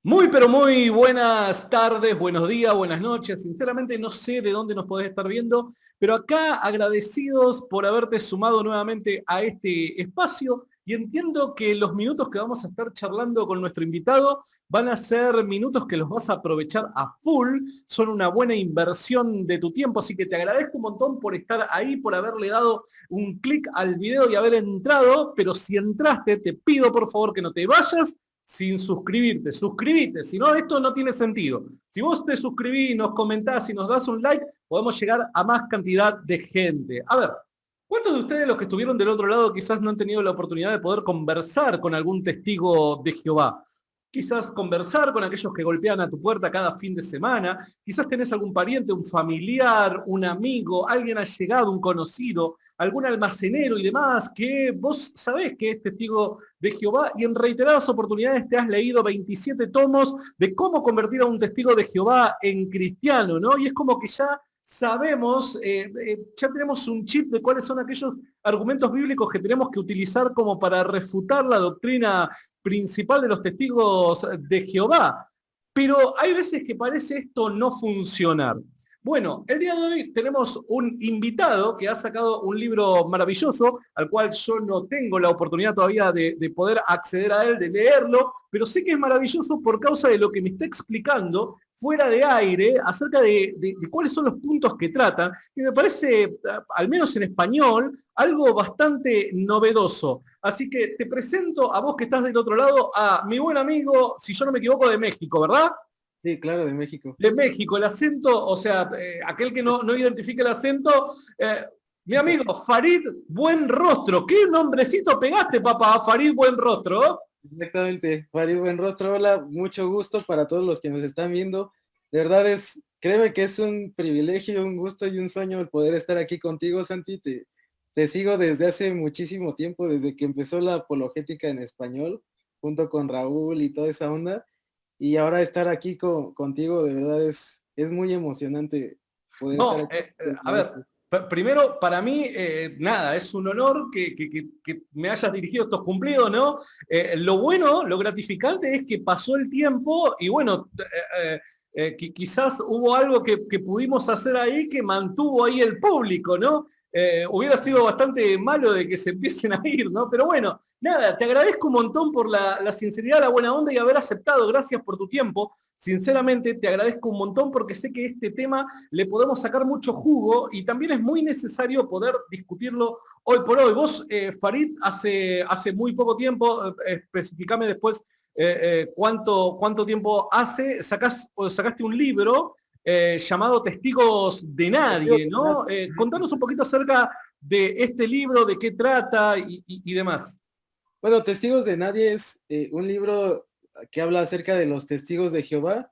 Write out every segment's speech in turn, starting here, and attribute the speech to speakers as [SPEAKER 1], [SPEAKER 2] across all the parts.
[SPEAKER 1] Muy, pero muy buenas tardes, buenos días, buenas noches. Sinceramente no sé de dónde nos podés estar viendo, pero acá agradecidos por haberte sumado nuevamente a este espacio y entiendo que los minutos que vamos a estar charlando con nuestro invitado van a ser minutos que los vas a aprovechar a full, son una buena inversión de tu tiempo, así que te agradezco un montón por estar ahí, por haberle dado un clic al video y haber entrado, pero si entraste, te pido por favor que no te vayas sin suscribirte. Suscribite, si no, esto no tiene sentido. Si vos te suscribís, nos comentás y nos das un like, podemos llegar a más cantidad de gente. A ver, ¿cuántos de ustedes, los que estuvieron del otro lado, quizás no han tenido la oportunidad de poder conversar con algún testigo de Jehová? Quizás conversar con aquellos que golpean a tu puerta cada fin de semana, quizás tenés algún pariente, un familiar, un amigo, alguien allegado, un conocido, algún almacenero y demás, que vos sabés que es testigo de Jehová y en reiteradas oportunidades te has leído 27 tomos de cómo convertir a un testigo de Jehová en cristiano, ¿no? Y es como que ya sabemos, ya tenemos un chip de cuáles son aquellos argumentos bíblicos que tenemos que utilizar como para refutar la doctrina principal de los testigos de Jehová. Pero hay veces que parece esto no funcionar. Bueno, el día de hoy tenemos un invitado que ha sacado un libro maravilloso, al cual yo no tengo la oportunidad todavía de poder acceder a él, de leerlo, pero sé que es maravilloso por causa de lo que me está explicando fuera de aire acerca de cuáles son los puntos que tratan, y me parece, al menos en español, algo bastante novedoso. Así que te presento a vos que estás del otro lado, a mi buen amigo, si yo no me equivoco, de México, ¿verdad?
[SPEAKER 2] Sí, claro, de México.
[SPEAKER 1] De México, el acento, o sea, aquel que no identifique el acento, mi amigo Farid Buen Rostro. ¿Qué nombrecito pegaste, papá? Farid Buen Rostro.
[SPEAKER 2] Exactamente. Farid Buenrostro, hola, mucho gusto para todos los que nos están viendo. De verdad créeme que es un privilegio, un gusto y un sueño el poder estar aquí contigo, Santi. Te sigo desde hace muchísimo tiempo, desde que empezó la apologética en español, junto con Raúl y toda esa onda. Y ahora estar aquí contigo, de verdad es muy emocionante poder estar
[SPEAKER 1] No,
[SPEAKER 2] aquí
[SPEAKER 1] a
[SPEAKER 2] dentro de
[SPEAKER 1] ver,
[SPEAKER 2] esto.
[SPEAKER 1] primero, para mí, nada, es un honor que me hayas dirigido estos cumplidos, ¿no? Lo bueno, lo gratificante es que pasó el tiempo y bueno, quizás hubo algo que pudimos hacer ahí que mantuvo ahí el público, ¿no? Hubiera sido bastante malo de que se empiecen a ir, ¿no? Pero bueno, nada, te agradezco un montón por la sinceridad, la buena onda y haber aceptado. Gracias por tu tiempo. Sinceramente, te agradezco un montón porque sé que este tema le podemos sacar mucho jugo y también es muy necesario poder discutirlo hoy por hoy. Vos, Farid, hace muy poco tiempo, especificame después cuánto tiempo hace, sacaste un libro llamado Testigos de Nadie, ¿no? Contanos un poquito acerca de este libro, de qué trata y demás.
[SPEAKER 2] Bueno, Testigos de Nadie es un libro que habla acerca de los testigos de Jehová.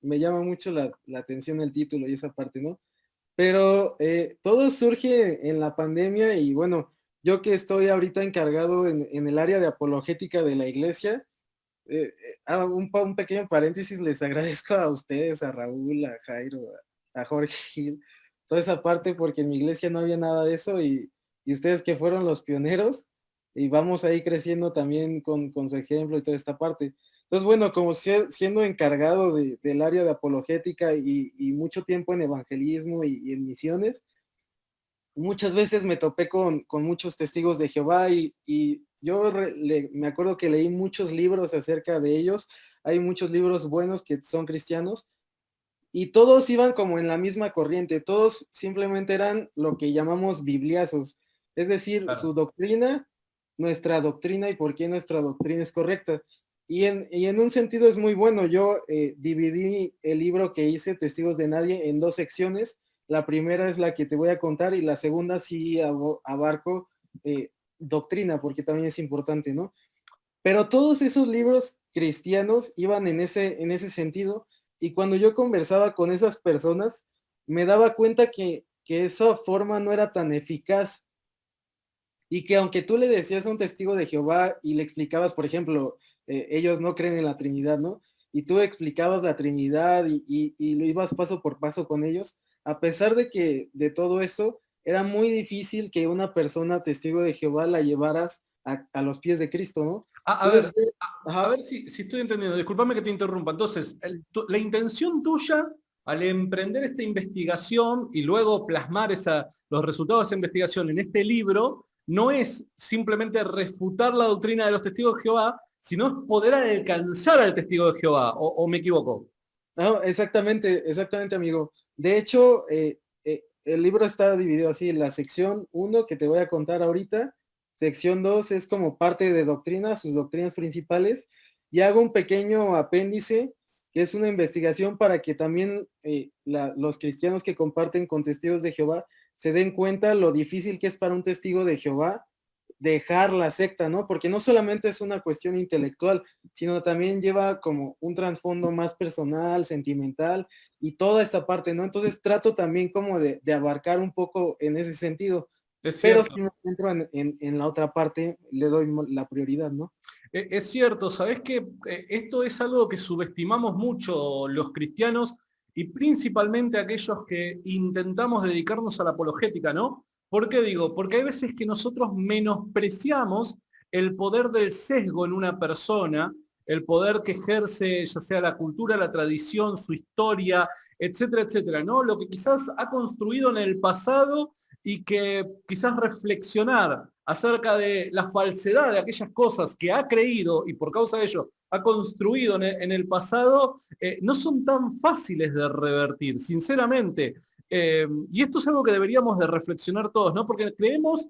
[SPEAKER 2] Me llama mucho la atención el título y esa parte, ¿no? Pero todo surge en la pandemia y bueno, yo que estoy ahorita encargado en el área de apologética de la iglesia, un pequeño paréntesis, les agradezco a ustedes, a Raúl, a Jairo, a Jorge Gil, toda esa parte porque en mi iglesia no había nada de eso y ustedes que fueron los pioneros y vamos ahí creciendo también con su ejemplo y toda esta parte. Entonces, bueno, como siendo encargado del área de apologética y mucho tiempo en evangelismo y en misiones, muchas veces me topé con muchos testigos de Jehová y yo me acuerdo que leí muchos libros acerca de ellos. Hay muchos libros buenos que son cristianos y todos iban como en la misma corriente. Todos simplemente eran lo que llamamos bibliazos, es decir, su
[SPEAKER 1] Claro.
[SPEAKER 2] doctrina, nuestra doctrina y por qué nuestra doctrina es correcta. Y en un sentido es muy bueno. Yo dividí el libro que hice, Testigos de Nadie, en dos secciones. La primera es la que te voy a contar y la segunda sí abarco doctrina, porque también es importante, ¿no? Pero todos esos libros cristianos iban en ese sentido y cuando yo conversaba con esas personas, me daba cuenta que esa forma no era tan eficaz y que aunque tú le decías a un testigo de Jehová y le explicabas, por ejemplo, ellos no creen en la Trinidad, ¿no? Y tú explicabas la Trinidad y lo ibas paso por paso con ellos, a pesar de que de todo eso era muy difícil que una persona testigo de Jehová la llevaras a los pies de Cristo, ¿no?
[SPEAKER 1] A ver,
[SPEAKER 2] Entonces,
[SPEAKER 1] a
[SPEAKER 2] ajá,
[SPEAKER 1] ver si estoy entendiendo. Discúlpame que te interrumpa. Entonces, la intención tuya al emprender esta investigación y luego plasmar los resultados de esa investigación en este libro no es simplemente refutar la doctrina de los testigos de Jehová, sino es poder alcanzar al testigo de Jehová. ¿O me equivoco?
[SPEAKER 2] no, exactamente, exactamente, amigo. De hecho, el libro está dividido así, en la sección uno que te voy a contar ahorita, sección 2 es como parte de doctrina, sus doctrinas principales, y hago un pequeño apéndice que es una investigación para que también los cristianos que comparten con testigos de Jehová se den cuenta lo difícil que es para un testigo de Jehová dejar la secta, ¿no? Porque no solamente es una cuestión intelectual, sino también lleva como un trasfondo más personal, sentimental y toda esta parte, ¿no? Entonces trato también como de abarcar un poco en ese sentido,
[SPEAKER 1] Es
[SPEAKER 2] pero
[SPEAKER 1] cierto.
[SPEAKER 2] si me centro en la otra parte, le doy la prioridad, ¿no?
[SPEAKER 1] Es cierto, sabés que esto es algo que subestimamos mucho los cristianos y principalmente aquellos que intentamos dedicarnos a la apologética, ¿no? ¿Por qué digo? Porque hay veces que nosotros menospreciamos el poder del sesgo en una persona, el poder que ejerce ya sea la cultura, la tradición, su historia, etcétera, etcétera, ¿no? Lo que quizás ha construido en el pasado y que quizás reflexionar acerca de la falsedad de aquellas cosas que ha creído y por causa de ello ha construido en el pasado, no son tan fáciles de revertir, sinceramente. Y esto es algo que deberíamos de reflexionar todos, ¿no? Porque creemos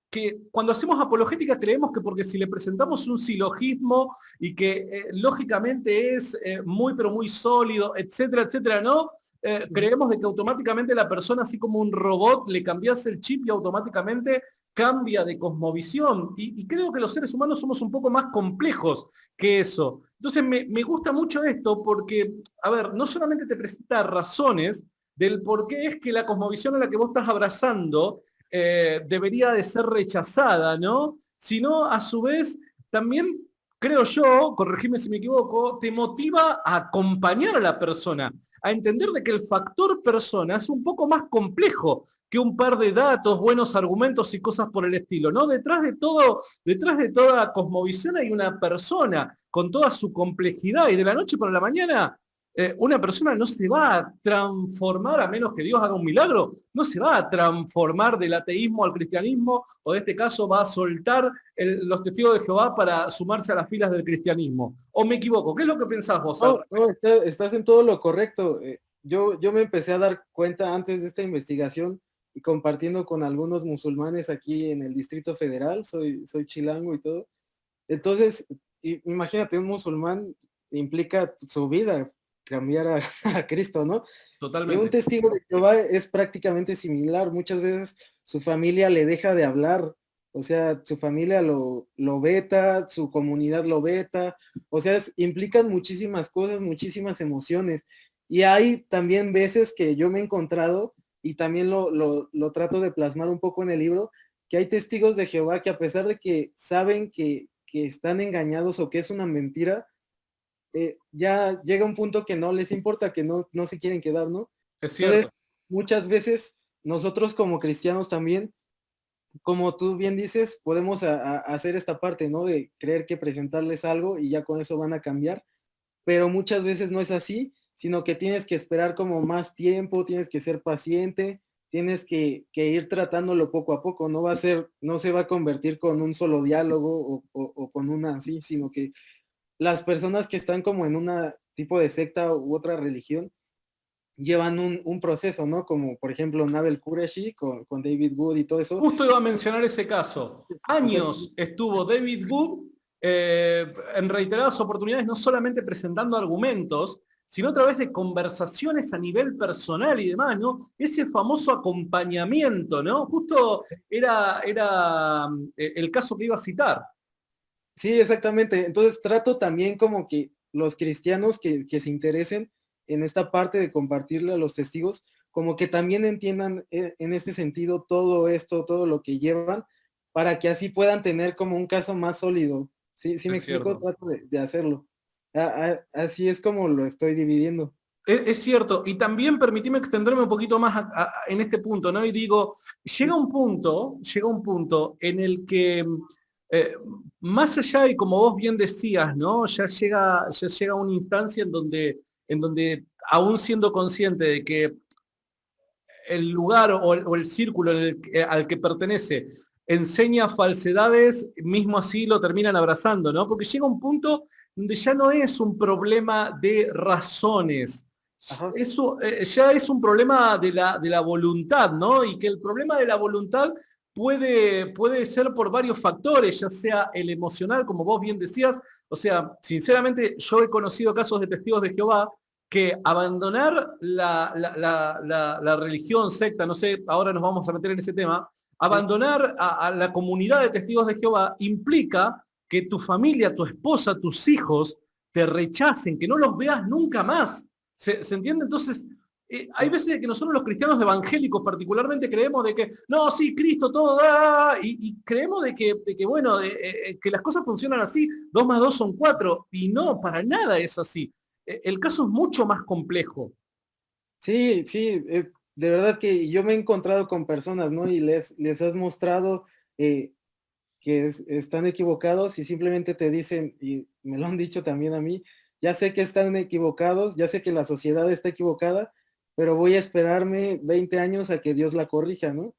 [SPEAKER 1] que cuando hacemos apologética creemos que porque si le presentamos un silogismo y que lógicamente es muy pero muy sólido, etcétera, etcétera, ¿no? Creemos de que automáticamente la persona, así como un robot, le cambias el chip y automáticamente cambia de cosmovisión. Y creo que los seres humanos somos un poco más complejos que eso. Entonces me gusta mucho esto porque, a ver, no solamente te presenta razones del por qué es que la cosmovisión a la que vos estás abrazando debería de ser rechazada, ¿no? Sino a su vez también creo yo, corregime si me equivoco, te motiva a acompañar a la persona, a entender de que el factor persona es un poco más complejo que un par de datos, buenos argumentos y cosas por el estilo, ¿no? Detrás de toda cosmovisión hay una persona con toda su complejidad y de la noche para la mañana una persona no se va a transformar, a menos que Dios haga un milagro, no se va a transformar del ateísmo al cristianismo, o en este caso va a soltar los testigos de Jehová para sumarse a las filas del cristianismo. ¿O me equivoco? ¿Qué es lo que pensás vos al
[SPEAKER 2] No,
[SPEAKER 1] respecto?
[SPEAKER 2] no, estás en todo lo correcto. Yo me empecé a dar cuenta antes de esta investigación y compartiendo con algunos musulmanes aquí en el Distrito Federal, soy chilango y todo. Entonces, imagínate, un musulmán implica su vida, cambiar a, a Cristo, ¿no? Y un
[SPEAKER 1] Totalmente.
[SPEAKER 2] testigo de Jehová es prácticamente similar. Muchas veces su familia le deja de hablar, o sea, su familia lo veta, su comunidad lo veta, o sea, implican muchísimas cosas, muchísimas emociones. Y hay también veces que yo me he encontrado, y también lo trato de plasmar un poco en el libro, que hay testigos de Jehová que a pesar de que saben que están engañados o que es una mentira, ya llega un punto que no les importa, que no se quieren quedar, ¿no?
[SPEAKER 1] Es
[SPEAKER 2] Entonces,
[SPEAKER 1] cierto.
[SPEAKER 2] muchas veces nosotros como cristianos también, como tú bien dices, podemos hacer esta parte, ¿no? De creer que presentarles algo y ya con eso van a cambiar, pero muchas veces no es así, sino que tienes que esperar como más tiempo, tienes que ser paciente, tienes que ir tratándolo poco a poco, no se va a convertir con un solo diálogo o con una así, sino que las personas que están como en una tipo de secta u otra religión llevan un proceso, ¿no? Como por ejemplo Navel Qureshi con David Wood y todo eso.
[SPEAKER 1] Justo iba a mencionar ese caso.
[SPEAKER 2] Exacto.
[SPEAKER 1] Años estuvo David Wood en reiteradas oportunidades, no solamente presentando argumentos, sino a través de conversaciones a nivel personal y demás, ¿no? Ese famoso acompañamiento, ¿no? Justo era el caso que iba a citar.
[SPEAKER 2] Sí, exactamente. Entonces trato también como que los cristianos que se interesen en esta parte de compartirle a los testigos, como que también entiendan en este sentido todo esto, todo lo que llevan, para que así puedan tener como un caso más sólido. Sí, sí me
[SPEAKER 1] Es
[SPEAKER 2] explico,
[SPEAKER 1] cierto.
[SPEAKER 2] trato de hacerlo. Así es como lo estoy dividiendo.
[SPEAKER 1] Es cierto, y también permitime extenderme un poquito más en este punto, ¿no? Y digo, llega un punto en el que Eh, Más allá de, como vos bien decías, ¿no? Ya llega una instancia en donde, aún siendo consciente de que el lugar o el círculo al que pertenece enseña falsedades, mismo así lo terminan abrazando, ¿no? Porque llega un punto donde ya no es un problema de razones,
[SPEAKER 2] Ajá.
[SPEAKER 1] eso ya es un problema de la voluntad, ¿no? Y que el problema de la voluntad puede ser por varios factores, ya sea el emocional, como vos bien decías. O sea, sinceramente, yo he conocido casos de testigos de Jehová que abandonar la religión, secta, no sé, ahora nos vamos a meter en ese tema,
[SPEAKER 2] Sí.
[SPEAKER 1] abandonar a la comunidad de testigos de Jehová implica que tu familia, tu esposa, tus hijos te rechacen, que no los veas nunca más. ¿Se entiende? Entonces, hay
[SPEAKER 2] Sí.
[SPEAKER 1] veces que nosotros los cristianos evangélicos particularmente creemos de que, no, sí, Cristo, todo, y creemos de que bueno, que las cosas funcionan así, 2 más 2 son 4, y no, para nada es así. El caso es mucho más complejo.
[SPEAKER 2] Sí, sí, de verdad que yo me he encontrado con personas, ¿no? Y les has mostrado eh, que están equivocados y simplemente te dicen, y me lo han dicho también a mí, ya sé que están equivocados, ya sé que la sociedad está equivocada, pero voy a esperarme 20 años a que Dios la corrija, ¿no?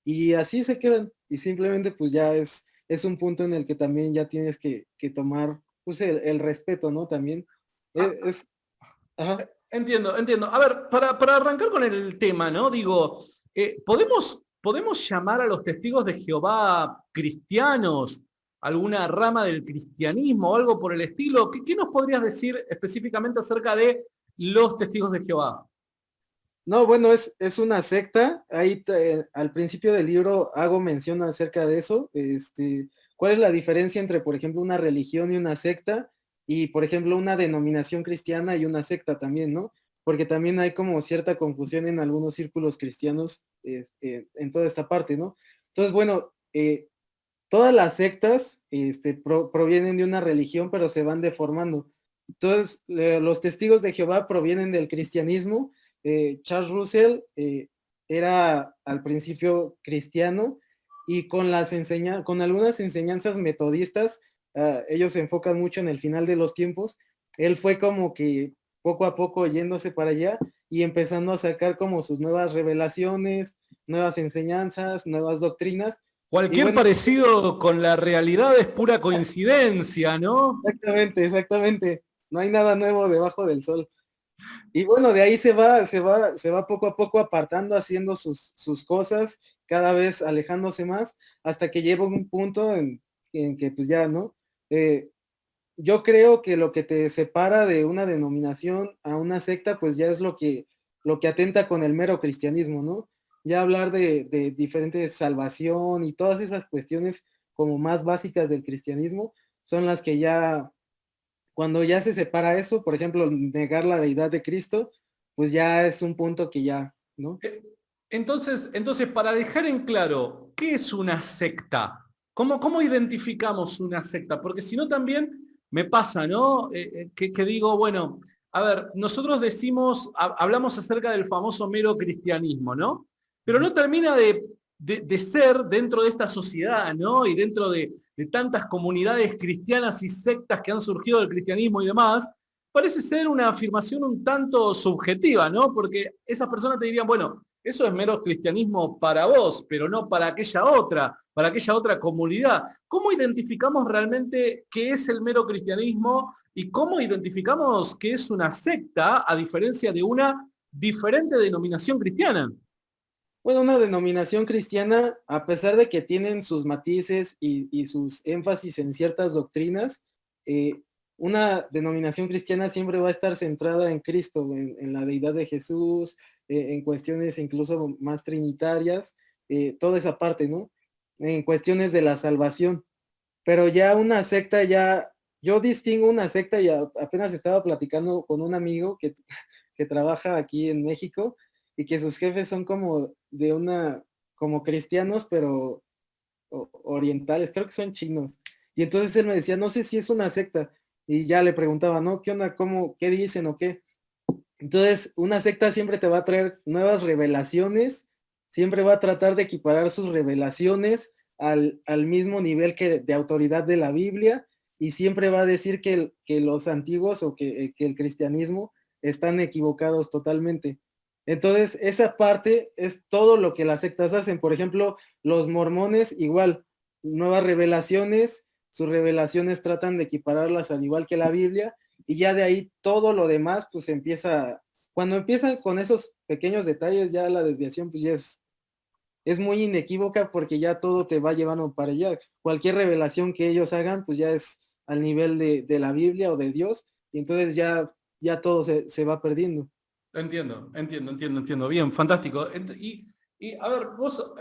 [SPEAKER 2] Y así se quedan. Y simplemente pues ya es un punto en el que también ya tienes que tomar pues el respeto, ¿no? También.
[SPEAKER 1] Ah,
[SPEAKER 2] Es, ajá.
[SPEAKER 1] entiendo, entiendo. A ver, para arrancar con el tema, ¿no? Digo, ¿podemos llamar a los testigos de Jehová cristianos? ¿Alguna rama del cristianismo o algo por el estilo? ¿Qué nos podrías decir específicamente acerca de los testigos de Jehová?
[SPEAKER 2] No, bueno, es una secta. Ahí al principio del libro hago mención acerca de eso. ¿Cuál es la diferencia entre, por ejemplo, una religión y una secta? Y, por ejemplo, una denominación cristiana y una secta también, ¿no? Porque también hay como cierta confusión en algunos círculos cristianos en toda esta parte, ¿no? Entonces, bueno, todas las sectas provienen de una religión, pero se van deformando. Entonces, los testigos de Jehová provienen del cristianismo. Charles Russell era al principio cristiano y con algunas enseñanzas metodistas, ellos se enfocan mucho en el final de los tiempos. Él fue como que poco a poco yéndose para allá y empezando a sacar como sus nuevas revelaciones, nuevas enseñanzas, nuevas doctrinas. Y
[SPEAKER 1] Cualquier
[SPEAKER 2] bueno,
[SPEAKER 1] parecido con la realidad es pura coincidencia, ¿no?
[SPEAKER 2] exactamente, exactamente. No hay nada nuevo debajo del sol. Y bueno, de ahí se va poco a poco apartando, haciendo sus cosas, cada vez alejándose más, hasta que llega un punto en que pues ya, ¿no? Eh, yo creo que lo que te separa de una denominación a una secta, pues ya es lo que atenta con el mero cristianismo, ¿no? Ya hablar de diferente salvación y todas esas cuestiones como más básicas del cristianismo son las que ya, cuando ya se separa eso, por ejemplo, negar la deidad de Cristo, pues ya es un punto que ya, ¿no?
[SPEAKER 1] Eh, Entonces, para dejar en claro, ¿qué es una secta? ¿Cómo identificamos una secta? Porque si no también me pasa, ¿no? Que digo, bueno, a ver, nosotros decimos, hablamos acerca del famoso mero cristianismo, ¿no? Pero
[SPEAKER 2] Ujú.
[SPEAKER 1] no termina de ser dentro de esta sociedad, ¿no? Y dentro de tantas comunidades cristianas y sectas que han surgido del cristianismo y demás, parece ser una afirmación un tanto subjetiva, ¿no? Porque esas personas te dirían, bueno, eso es mero cristianismo para vos, pero no para aquella otra comunidad. ¿Cómo identificamos realmente qué es el mero cristianismo y cómo identificamos qué es una secta a diferencia de una diferente denominación cristiana?
[SPEAKER 2] Bueno, una denominación cristiana, a pesar de que tienen sus matices y sus énfasis en ciertas doctrinas, eh, una denominación cristiana siempre va a estar centrada en Cristo, en la deidad de Jesús, en cuestiones incluso más trinitarias, toda esa parte, ¿no? En cuestiones de la salvación. Pero ya una secta, yo distingo una secta y apenas estaba platicando con un amigo que trabaja aquí en México y que sus jefes son como cristianos, pero orientales, creo que son chinos. Y entonces él me decía, no sé si es una secta. Y ya le preguntaba, ¿no? ¿Qué onda? ¿Qué dicen o qué? Entonces, una secta siempre te va a traer nuevas revelaciones, siempre va a tratar de equiparar sus revelaciones al mismo nivel que de autoridad de la Biblia, y siempre va a decir que los antiguos o que el cristianismo están equivocados totalmente. Entonces, esa parte es todo lo que las sectas hacen. Por ejemplo, los mormones igual, nuevas revelaciones, sus revelaciones tratan de equipararlas al igual que la Biblia, y ya de ahí todo lo demás pues empieza, cuando empiezan con esos pequeños detalles, ya la desviación pues ya es muy inequívoca, porque ya todo te va llevando para allá. Cualquier revelación que ellos hagan pues ya es al nivel de la Biblia o de Dios, y entonces ya todo se va perdiendo.
[SPEAKER 1] Entiendo. Bien, fantástico. Y a ver, vos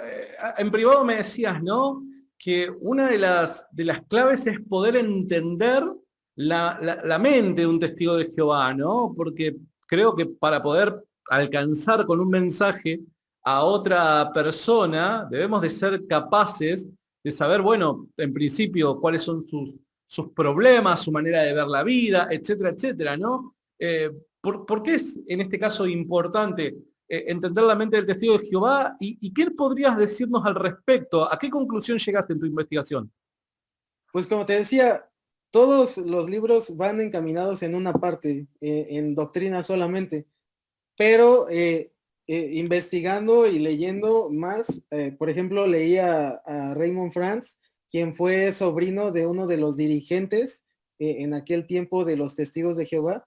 [SPEAKER 1] en privado me decías, ¿no? Que una de las claves es poder entender la mente de un testigo de Jehová, ¿no? Porque creo que para poder alcanzar con un mensaje a otra persona, debemos de ser capaces de saber, bueno, en principio, cuáles son sus problemas, su manera de ver la vida, etcétera, etcétera, ¿no? ¿Por qué es en este caso importante entender la mente del testigo de Jehová? ¿Y qué podrías decirnos al respecto? ¿A qué conclusión llegaste en tu investigación?
[SPEAKER 2] Pues como te decía, todos los libros van encaminados en una parte, en doctrina solamente, pero investigando y leyendo más, por ejemplo, leí a Raymond Franz, quien fue sobrino de uno de los dirigentes en aquel tiempo de los Testigos de Jehová,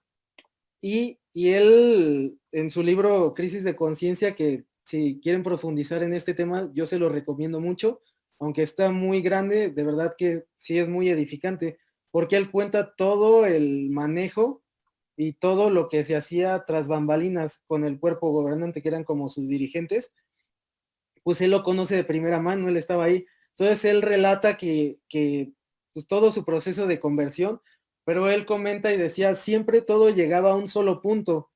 [SPEAKER 2] y él en su libro Crisis de Conciencia, que si quieren profundizar en este tema, yo se lo recomiendo mucho, aunque está muy grande, de verdad que sí es muy edificante, porque él cuenta todo el manejo y todo lo que se hacía tras bambalinas con el cuerpo gobernante, que eran como sus dirigentes. Pues él lo conoce de primera mano, él estaba ahí. Entonces él relata que pues, todo su proceso de conversión, pero él comenta y decía, siempre todo llegaba a un solo punto.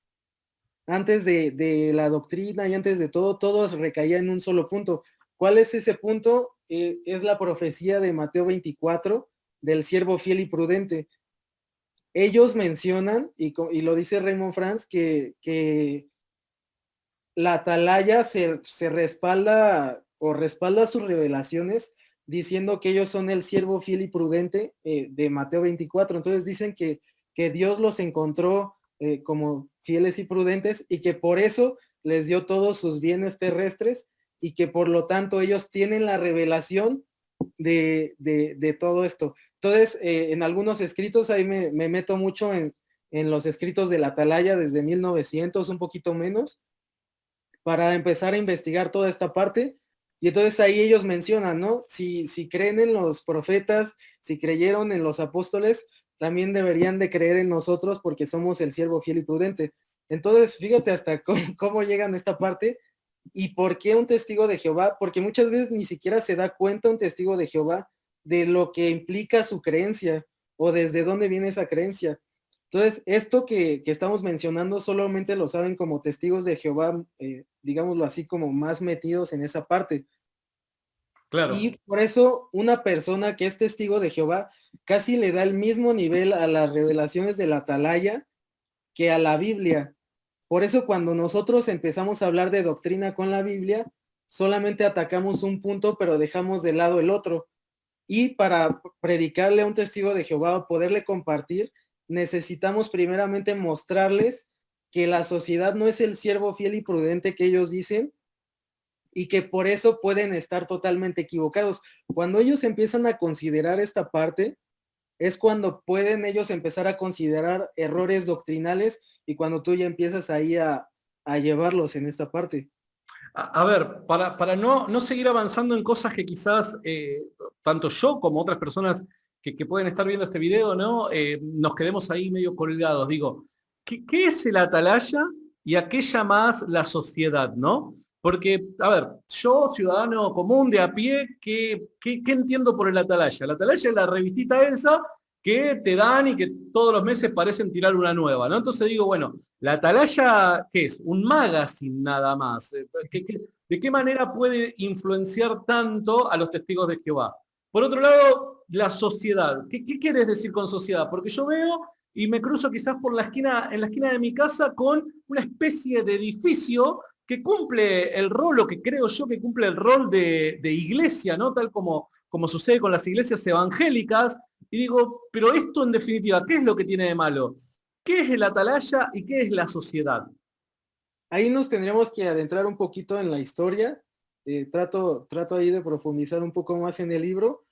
[SPEAKER 2] Antes de la doctrina y antes de todo, todo recaía en un solo punto. ¿Cuál es ese punto? Es la profecía de Mateo 24 del siervo fiel y prudente. Ellos mencionan, y lo dice Raymond Franz, que la atalaya se respalda o respalda sus revelaciones diciendo que ellos son el siervo fiel y prudente de Mateo 24. Entonces dicen que Dios los encontró como fieles y prudentes, y que por eso les dio todos sus bienes terrestres, y que por lo tanto ellos tienen la revelación de todo esto. Entonces, en algunos escritos, ahí me meto mucho en los escritos de la atalaya desde 1900, un poquito menos, para empezar a investigar toda esta parte. Y entonces ahí ellos mencionan, ¿no? Si creen en los profetas, si creyeron en los apóstoles, también deberían de creer en nosotros, porque somos el siervo fiel y prudente. Entonces, fíjate hasta cómo llegan a esta parte. ¿Y por qué un testigo de Jehová? Porque muchas veces ni siquiera se da cuenta un testigo de Jehová de lo que implica su creencia, o desde dónde viene esa creencia. Entonces, esto que estamos mencionando solamente lo saben como testigos de Jehová, digámoslo así, como más metidos en esa parte.
[SPEAKER 1] Claro.
[SPEAKER 2] Y por eso una persona que es testigo de Jehová casi le da el mismo nivel a las revelaciones de la atalaya que a la Biblia. Por eso cuando nosotros empezamos a hablar de doctrina con la Biblia, solamente atacamos un punto, pero dejamos de lado el otro. Y para predicarle a un testigo de Jehová o poderle compartir, necesitamos primeramente mostrarles que la sociedad no es el siervo fiel y prudente que ellos dicen, y que por eso pueden estar totalmente equivocados. Cuando ellos empiezan a considerar esta parte, es cuando pueden ellos empezar a considerar errores doctrinales, y cuando tú ya empiezas ahí a llevarlos en esta parte.
[SPEAKER 1] A ver, para no seguir avanzando en cosas que quizás tanto yo como otras personas que pueden estar viendo este video, ¿no? Nos quedemos ahí medio colgados. Digo, ¿qué es el atalaya y a qué llamás la sociedad, ¿no? Porque, a ver, yo, ciudadano común de a pie, ¿qué entiendo por el atalaya? El atalaya es la revistita esa que te dan y que todos los meses parecen tirar una nueva, ¿no? Entonces digo, bueno, la atalaya, ¿qué es? Un magazine nada más. ¿De qué manera puede influenciar tanto a los testigos de Jehová? Por otro lado, la sociedad. ¿Qué quieres decir con sociedad? Porque yo veo y me cruzo quizás por la esquina, en la esquina de mi casa, con una especie de edificio que cumple el rol, o que creo yo que cumple el rol de iglesia, ¿no? Tal como sucede con las iglesias evangélicas. Y digo, pero esto en definitiva, ¿qué es lo que tiene de malo? ¿Qué es el atalaya y qué es la sociedad?
[SPEAKER 2] Ahí nos tendríamos que adentrar un poquito en la historia. Trato ahí de profundizar un poco más en el libro.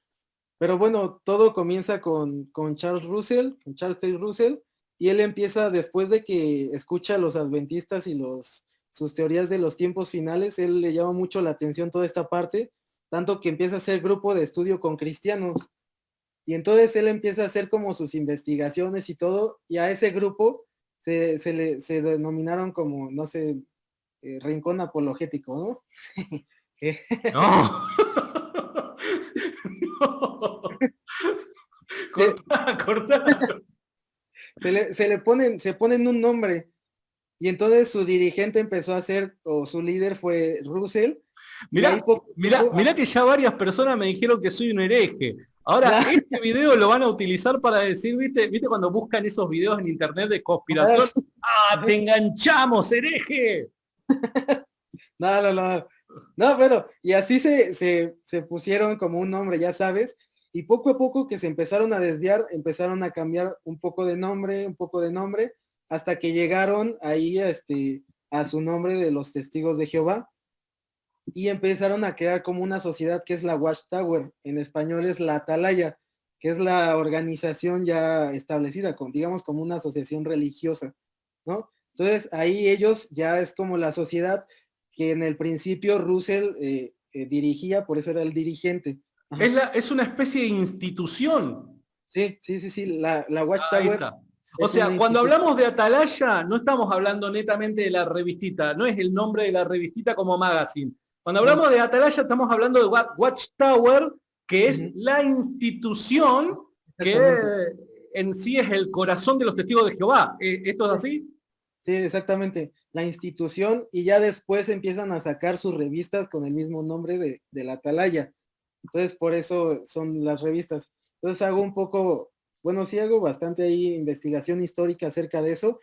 [SPEAKER 2] Pero bueno, todo comienza con Charles Russell, con Charles Taze Russell, y él empieza después de que escucha a los adventistas y sus teorías de los tiempos finales, él le llama mucho la atención toda esta parte, tanto que empieza a hacer grupo de estudio con cristianos. Y entonces él empieza a hacer como sus investigaciones y todo, y a ese grupo se denominaron como, no sé, rincón apologético, ¿no?
[SPEAKER 1] No. No.
[SPEAKER 2] se,
[SPEAKER 1] Cortá, cortá.
[SPEAKER 2] se ponen un nombre, y entonces su dirigente empezó a ser, o su líder fue Russell, y ahí
[SPEAKER 1] Mirá,
[SPEAKER 2] poco a
[SPEAKER 1] mirá,
[SPEAKER 2] poco,
[SPEAKER 1] mirá que ya varias personas me dijeron que soy un hereje. Ahora,
[SPEAKER 2] ya,
[SPEAKER 1] este video lo van a utilizar para decir, ¿viste cuando buscan esos videos en internet de
[SPEAKER 2] ah,
[SPEAKER 1] conspiración? ¡Ah, te enganchamos, hereje!
[SPEAKER 2] no, no, no, no, pero, y así se pusieron como un nombre, ya sabes, y poco a poco que se empezaron a desviar, empezaron a cambiar un poco de nombre, hasta que llegaron ahí a su nombre de los Testigos de Jehová, y empezaron a crear como una sociedad que es la Watchtower, en español es la Atalaya, que es la organización ya establecida, digamos como una asociación religiosa, ¿no? Entonces ahí ellos ya es como la sociedad que en el principio Russell dirigía, por eso era el dirigente. Ajá.
[SPEAKER 1] Es una especie de institución.
[SPEAKER 2] Sí, la
[SPEAKER 1] Ahí
[SPEAKER 2] Watchtower
[SPEAKER 1] está. O
[SPEAKER 2] es una
[SPEAKER 1] sea, cuando
[SPEAKER 2] institución.
[SPEAKER 1] hablamos de Atalaya, no estamos hablando netamente de la revistita, no es el nombre de la revistita como magazine. Cuando
[SPEAKER 2] No,
[SPEAKER 1] hablamos de Atalaya, estamos hablando de Watchtower, que es
[SPEAKER 2] uh-huh,
[SPEAKER 1] la institución que
[SPEAKER 2] exactamente.
[SPEAKER 1] en sí es el corazón de los testigos de Jehová. ¿Esto es así?
[SPEAKER 2] Sí, exactamente. La institución y ya después empiezan a sacar sus revistas con el mismo nombre de la Atalaya. Entonces, por eso son las revistas. Entonces hago un poco, bueno, sí hago bastante ahí investigación histórica acerca de eso,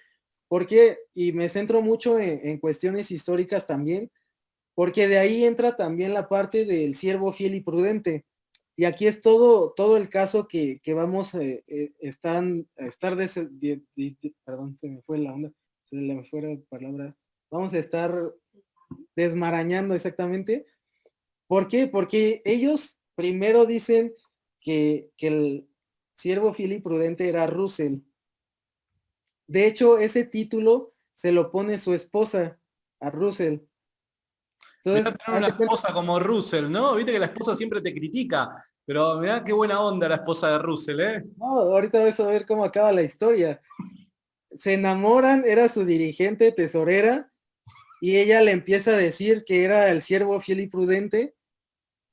[SPEAKER 2] porque, y me centro mucho en cuestiones históricas también, porque de ahí entra también la parte del siervo fiel y prudente. Y aquí es todo el caso que vamos a estar perdón, se me fue la onda, se me fue la palabra, vamos a estar desmarañando exactamente. ¿Por qué? Porque ellos primero dicen que el siervo fiel y prudente era Russell. De hecho, ese título se lo pone su esposa a Russell.
[SPEAKER 1] Mirá
[SPEAKER 2] Entonces,
[SPEAKER 1] tener una
[SPEAKER 2] hace cuenta,
[SPEAKER 1] esposa como Russell, ¿no? Viste que la esposa siempre te critica, pero mirá qué buena onda la esposa de Russell, ¿eh?
[SPEAKER 2] no, ahorita vas a ver cómo acaba la historia. Se enamoran, era su dirigente, tesorera, y ella le empieza a decir que era el siervo fiel y prudente,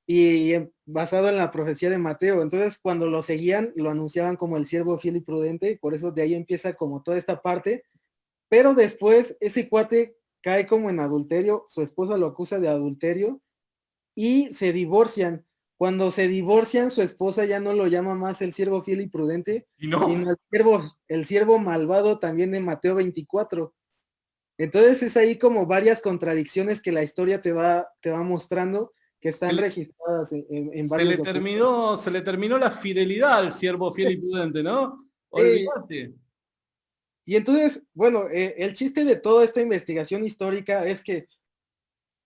[SPEAKER 2] y basado en la profecía de Mateo. Entonces, cuando lo seguían, lo anunciaban como el siervo fiel y prudente, y por eso de ahí empieza como toda esta parte. Pero después ese cuate cae como en adulterio, su esposa lo acusa de adulterio y se divorcian. Cuando se divorcian, su esposa ya no lo llama más el siervo fiel y prudente,
[SPEAKER 1] Y no.
[SPEAKER 2] sino el siervo malvado también de Mateo 24. Entonces es ahí como varias contradicciones que la historia te va mostrando que
[SPEAKER 1] Se
[SPEAKER 2] están
[SPEAKER 1] le,
[SPEAKER 2] registradas en varios documentos.
[SPEAKER 1] se le terminó la fidelidad al siervo fiel y prudente, ¿no?
[SPEAKER 2] Sí,
[SPEAKER 1] Olvídate.
[SPEAKER 2] y entonces, bueno, el chiste de toda esta investigación histórica es que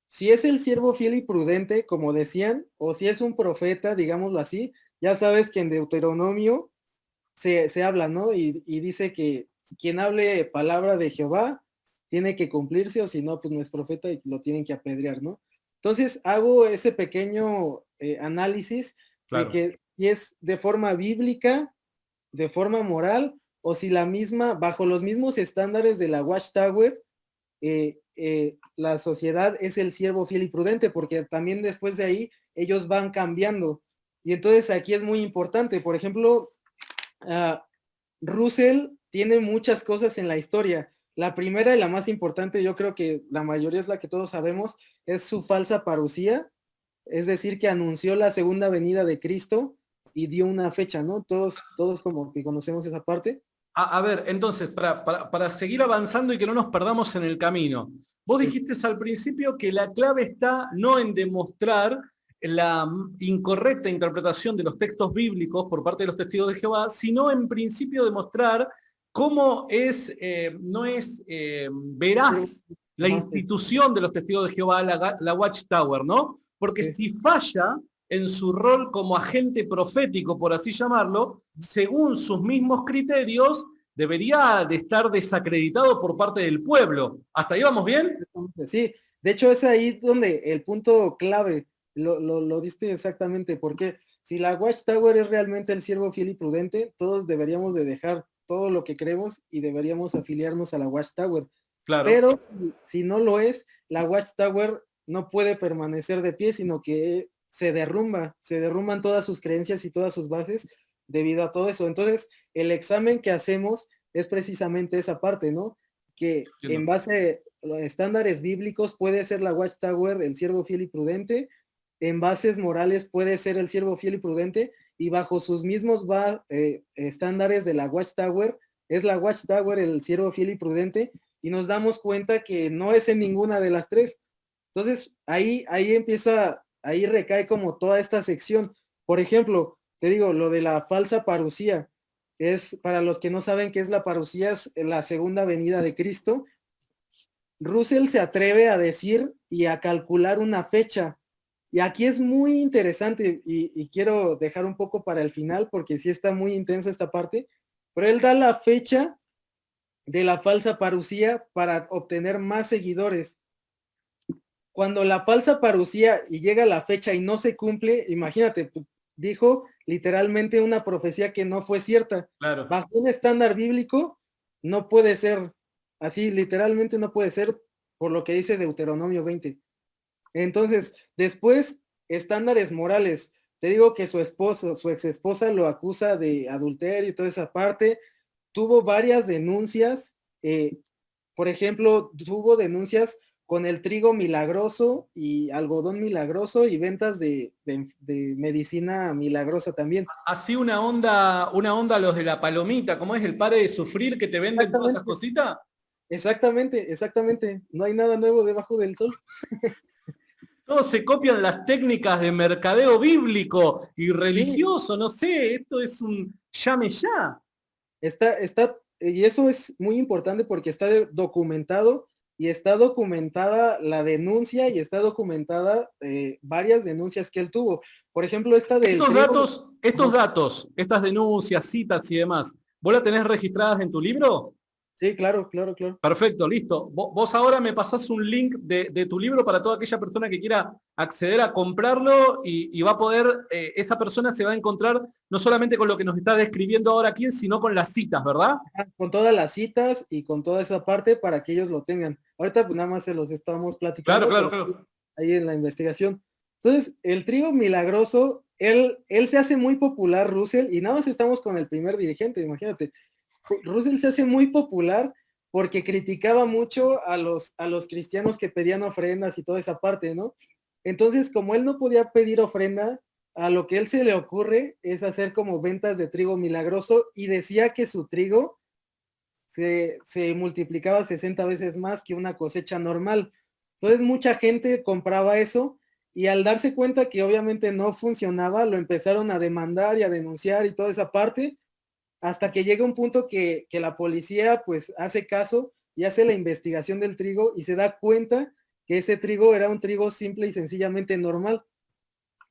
[SPEAKER 2] si es el siervo fiel y prudente, como decían, o si es un profeta, digámoslo así, ya sabes que en Deuteronomio se habla, ¿no? Y dice que quien hable palabra de Jehová tiene que cumplirse, o si no, pues no es profeta y lo tienen que apedrear, ¿no? Entonces hago ese pequeño análisis de
[SPEAKER 1] Claro.
[SPEAKER 2] que si es de forma bíblica, de forma moral, o si la misma, bajo los mismos estándares de la Watchtower, la sociedad es el siervo fiel y prudente, porque también después de ahí ellos van cambiando. Y entonces aquí es muy importante, por ejemplo, uh, Russell tiene muchas cosas en la historia. La primera y la más importante, yo creo que la mayoría es la que todos sabemos, es su falsa parucía, es decir, que anunció la segunda venida de Cristo y dio una fecha, ¿no? Todos como que conocemos esa parte.
[SPEAKER 1] A ver, entonces, para seguir avanzando y que no nos perdamos en el camino, vos dijiste al principio que la clave está no en demostrar la incorrecta interpretación de los textos bíblicos por parte de los testigos de Jehová, sino en principio demostrar cómo no es veraz la
[SPEAKER 2] Ajá, sí,
[SPEAKER 1] institución de los testigos de Jehová, la Watchtower, ¿no? Porque
[SPEAKER 2] sí.
[SPEAKER 1] si falla en su rol como agente profético, por así llamarlo, según sus mismos criterios, debería de estar desacreditado por parte del pueblo. ¿Hasta ahí vamos bien?
[SPEAKER 2] Sí, de hecho es ahí donde el punto clave lo diste exactamente, porque si la Watchtower es realmente el siervo fiel y prudente, todos deberíamos de dejar todo lo que creemos y deberíamos afiliarnos a la Watchtower.
[SPEAKER 1] Claro,
[SPEAKER 2] Pero si no lo es, la Watchtower no puede permanecer de pie, sino que se derrumban todas sus creencias y todas sus bases debido a todo eso. Entonces, el examen que hacemos es precisamente esa parte, ¿no? Que en
[SPEAKER 1] entiendo.
[SPEAKER 2] base a estándares bíblicos puede ser la Watchtower el siervo fiel y prudente, en bases morales puede ser el siervo fiel y prudente, y bajo sus mismos estándares de la Watchtower, es la Watchtower el siervo fiel y prudente, y nos damos cuenta que no es en ninguna de las tres. Entonces, ahí empieza, ahí recae como toda esta sección. Por ejemplo, te digo, lo de la falsa parucía, es, para los que no saben qué es la parucía, es la segunda venida de Cristo. Russell se atreve a decir y a calcular una fecha. Y aquí es muy interesante y quiero dejar un poco para el final porque sí está muy intensa esta parte, pero él da la fecha de la falsa parucía para obtener más seguidores. Cuando la falsa parucía y llega la fecha y no se cumple, imagínate, dijo literalmente una profecía que no fue cierta.
[SPEAKER 1] Claro.
[SPEAKER 2] Bajo un estándar bíblico, no puede ser así, literalmente no puede ser por lo que dice Deuteronomio 20. Entonces, después, estándares morales. Te digo que su esposo, su ex esposa lo acusa de adulterio y toda esa parte. Tuvo varias denuncias. Por ejemplo, tuvo denuncias con el trigo milagroso y algodón milagroso y ventas de medicina milagrosa también.
[SPEAKER 1] Así una onda los de la palomita, ¿cómo es el pare de sufrir que te venden todas esas
[SPEAKER 2] Exactamente,
[SPEAKER 1] cositas?
[SPEAKER 2] exactamente, exactamente. No hay nada nuevo debajo del sol.
[SPEAKER 1] Todos se copian las técnicas de mercadeo bíblico y
[SPEAKER 2] Sí,
[SPEAKER 1] religioso, no sé, esto es un llame ya.
[SPEAKER 2] y eso es muy importante porque está documentado y está documentada la denuncia y está documentada varias denuncias que él tuvo. Por ejemplo, esta del trigo.
[SPEAKER 1] Estos
[SPEAKER 2] Ajá.
[SPEAKER 1] datos, estas denuncias, citas y demás, ¿vos las tenés registradas en tu libro?
[SPEAKER 2] Sí, claro, claro, claro.
[SPEAKER 1] Perfecto, listo. Vos ahora me pasás un link de tu libro para toda aquella persona que quiera acceder a comprarlo y va a poder, esa persona se va a encontrar no solamente con lo que nos está describiendo ahora aquí, sino con las citas, ¿verdad?
[SPEAKER 2] Ajá, con todas las citas y con toda esa parte para que ellos lo tengan. Ahorita pues nada más se los estamos
[SPEAKER 1] Claro,
[SPEAKER 2] platicando,
[SPEAKER 1] claro,
[SPEAKER 2] pero
[SPEAKER 1] claro.
[SPEAKER 2] ahí en la investigación. Entonces, el trigo milagroso, él se hace muy popular, Russell, y nada más estamos con el primer dirigente, imagínate. Russell se hace muy popular porque criticaba mucho a los cristianos que pedían ofrendas y toda esa parte, ¿no? Entonces, como él no podía pedir ofrenda, a lo que él se le ocurre es hacer como ventas de trigo milagroso y decía que su trigo se multiplicaba 60 veces más que una cosecha normal. Entonces mucha gente compraba eso y al darse cuenta que obviamente no funcionaba, lo empezaron a demandar y a denunciar y toda esa parte, hasta que llega un punto que la policía pues hace caso y hace la investigación del trigo y se da cuenta que ese trigo era un trigo simple y sencillamente normal.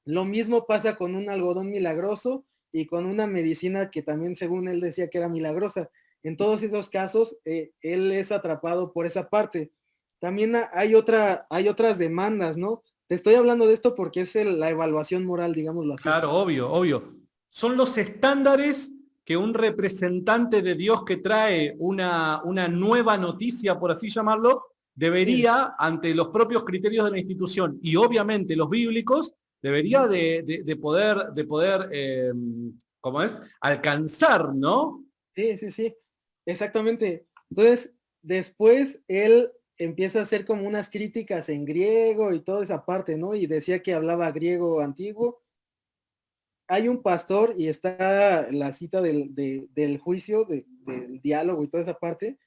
[SPEAKER 2] Lo mismo pasa con un algodón milagroso y con una medicina que también según él decía que era milagrosa. En todos esos casos, él es atrapado por esa parte. También hay otras demandas, ¿no? Te estoy hablando de esto porque es la evaluación moral, digámoslo así.
[SPEAKER 1] Claro, obvio, obvio. Son los estándares que un representante de Dios que trae una nueva noticia, por así llamarlo,
[SPEAKER 2] Sí,
[SPEAKER 1] debería, ante los propios criterios de la institución y obviamente los bíblicos, debería de poder ¿cómo es? Alcanzar, ¿no?
[SPEAKER 2] sí, sí, sí, exactamente. Entonces, después él empieza a hacer como unas críticas en griego y toda esa parte, ¿no? Y decía que hablaba griego antiguo. Hay un pastor y está la cita del juicio, del diálogo y toda esa parte.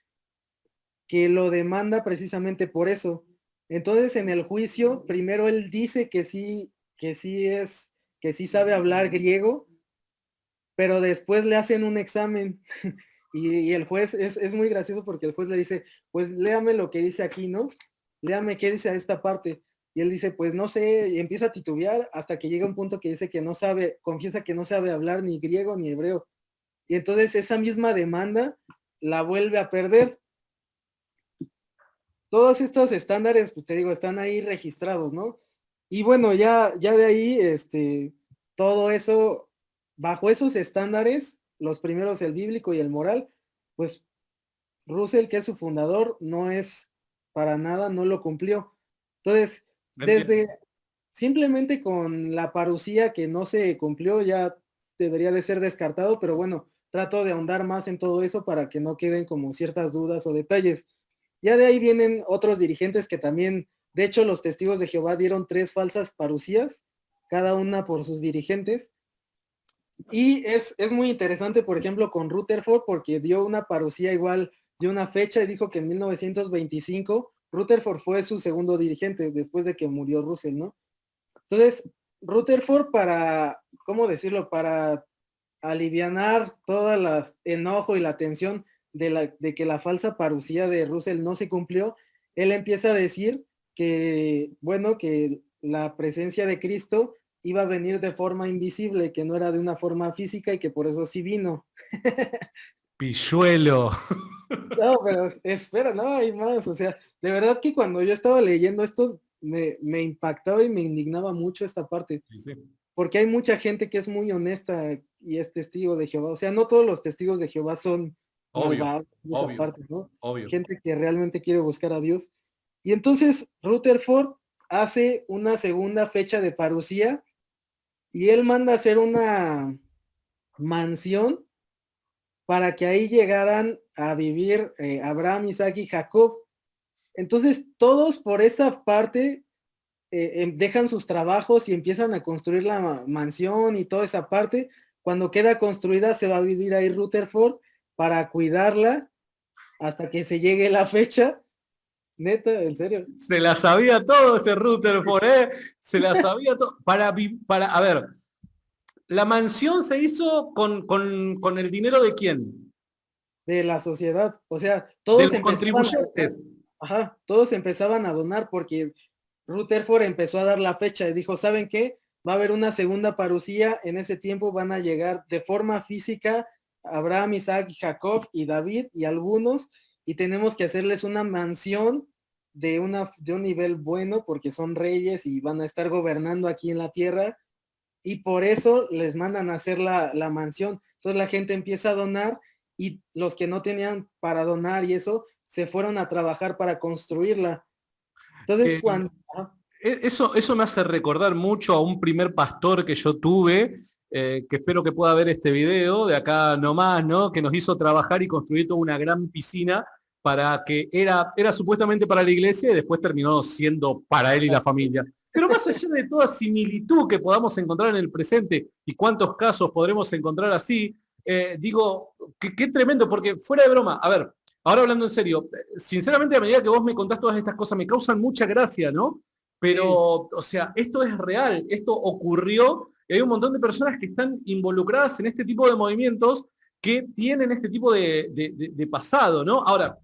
[SPEAKER 2] que lo demanda precisamente por eso. Entonces, en el juicio, primero él dice que sí sabe hablar griego, pero después le hacen un examen y el juez es muy gracioso porque el juez le dice, pues léame lo que dice aquí, ¿no? Léame qué dice a esta parte. Y él dice, pues no sé, y empieza a titubear hasta que llega un punto que dice que no sabe, confiesa que no sabe hablar ni griego ni hebreo. Y entonces esa misma demanda la vuelve a perder. Todos estos estándares, pues te digo, están ahí registrados, ¿no? Y bueno, ya de ahí, todo eso, bajo esos estándares, los primeros, el bíblico y el moral, pues Russell, que es su fundador, no es para nada, no lo cumplió. Entonces,
[SPEAKER 1] Entiendo.
[SPEAKER 2] desde simplemente con la parucía que no se cumplió, ya debería de ser descartado, pero bueno, trato de ahondar más en todo eso para que no queden como ciertas dudas o detalles. Ya de ahí vienen otros dirigentes que también, de hecho, los testigos de Jehová dieron 3 falsas parucías, cada una por sus dirigentes. Y es muy interesante, por ejemplo, con Rutherford, porque dio una parucía igual, dio una fecha y dijo que en 1925 Rutherford fue su segundo dirigente después de que murió Russell, ¿no? Entonces, Rutherford para, ¿cómo decirlo? Para alivianar todo el enojo y la tensión de que la falsa parucía de Russell no se cumplió, él empieza a decir que, bueno, que la presencia de Cristo iba a venir de forma invisible, que no era de una forma física y que por eso sí vino.
[SPEAKER 1] Pilluelo.
[SPEAKER 2] No, pero espera, no hay más. O sea, de verdad que cuando yo estaba leyendo esto, me impactaba y me indignaba mucho esta parte.
[SPEAKER 1] Sí, sí.
[SPEAKER 2] Porque hay mucha gente que es muy honesta y es testigo de Jehová. O sea, no todos los testigos de Jehová son
[SPEAKER 1] Obvio,
[SPEAKER 2] malvados de esa
[SPEAKER 1] obvio,
[SPEAKER 2] parte, ¿no?
[SPEAKER 1] obvio.
[SPEAKER 2] Gente que realmente quiere buscar a Dios. Y entonces Rutherford hace una segunda fecha de parucía y él manda a hacer una mansión para que ahí llegaran a vivir Abraham, Isaac y Jacob. Entonces todos por esa parte dejan sus trabajos y empiezan a construir la mansión y toda esa parte. Cuando queda construida se va a vivir ahí Rutherford para cuidarla hasta que se llegue la fecha. Neta, en serio.
[SPEAKER 1] Se la sabía todo ese Rutherford, ¿eh? Se la sabía todo. A ver, la mansión se hizo con el dinero de quién?
[SPEAKER 2] De la sociedad. O sea,
[SPEAKER 1] De
[SPEAKER 2] todos
[SPEAKER 1] los
[SPEAKER 2] empezaban a donar.
[SPEAKER 1] contribuyentes.
[SPEAKER 2] Ajá, todos empezaban a donar porque Rutherford empezó a dar la fecha y dijo, ¿saben qué? Va a haber una segunda parucía, en ese tiempo van a llegar de forma física Abraham, Isaac, Jacob y David y algunos, y tenemos que hacerles una mansión de un nivel bueno porque son reyes y van a estar gobernando aquí en la tierra, y por eso les mandan a hacer la mansión. Entonces la gente empieza a donar y los que no tenían para donar y eso, se fueron a trabajar para construirla. Entonces
[SPEAKER 1] Eh,
[SPEAKER 2] cuando...
[SPEAKER 1] eso me hace recordar mucho a un primer pastor que yo tuve, que espero que pueda ver este video de acá nomás, ¿no? Que nos hizo trabajar y construir toda una gran piscina para que era supuestamente para la iglesia y después terminó siendo para él y la familia. Pero más allá de toda similitud que podamos encontrar en el presente y cuántos casos podremos encontrar así, digo, qué tremendo, porque fuera de broma, a ver, ahora hablando en serio, sinceramente a medida que vos me contás todas estas cosas me causan mucha gracia, ¿no? Pero,
[SPEAKER 2] Sí,
[SPEAKER 1] o sea, esto es real, esto ocurrió, y hay un montón de personas que están involucradas en este tipo de movimientos que tienen este tipo de pasado, ¿no? Ahora,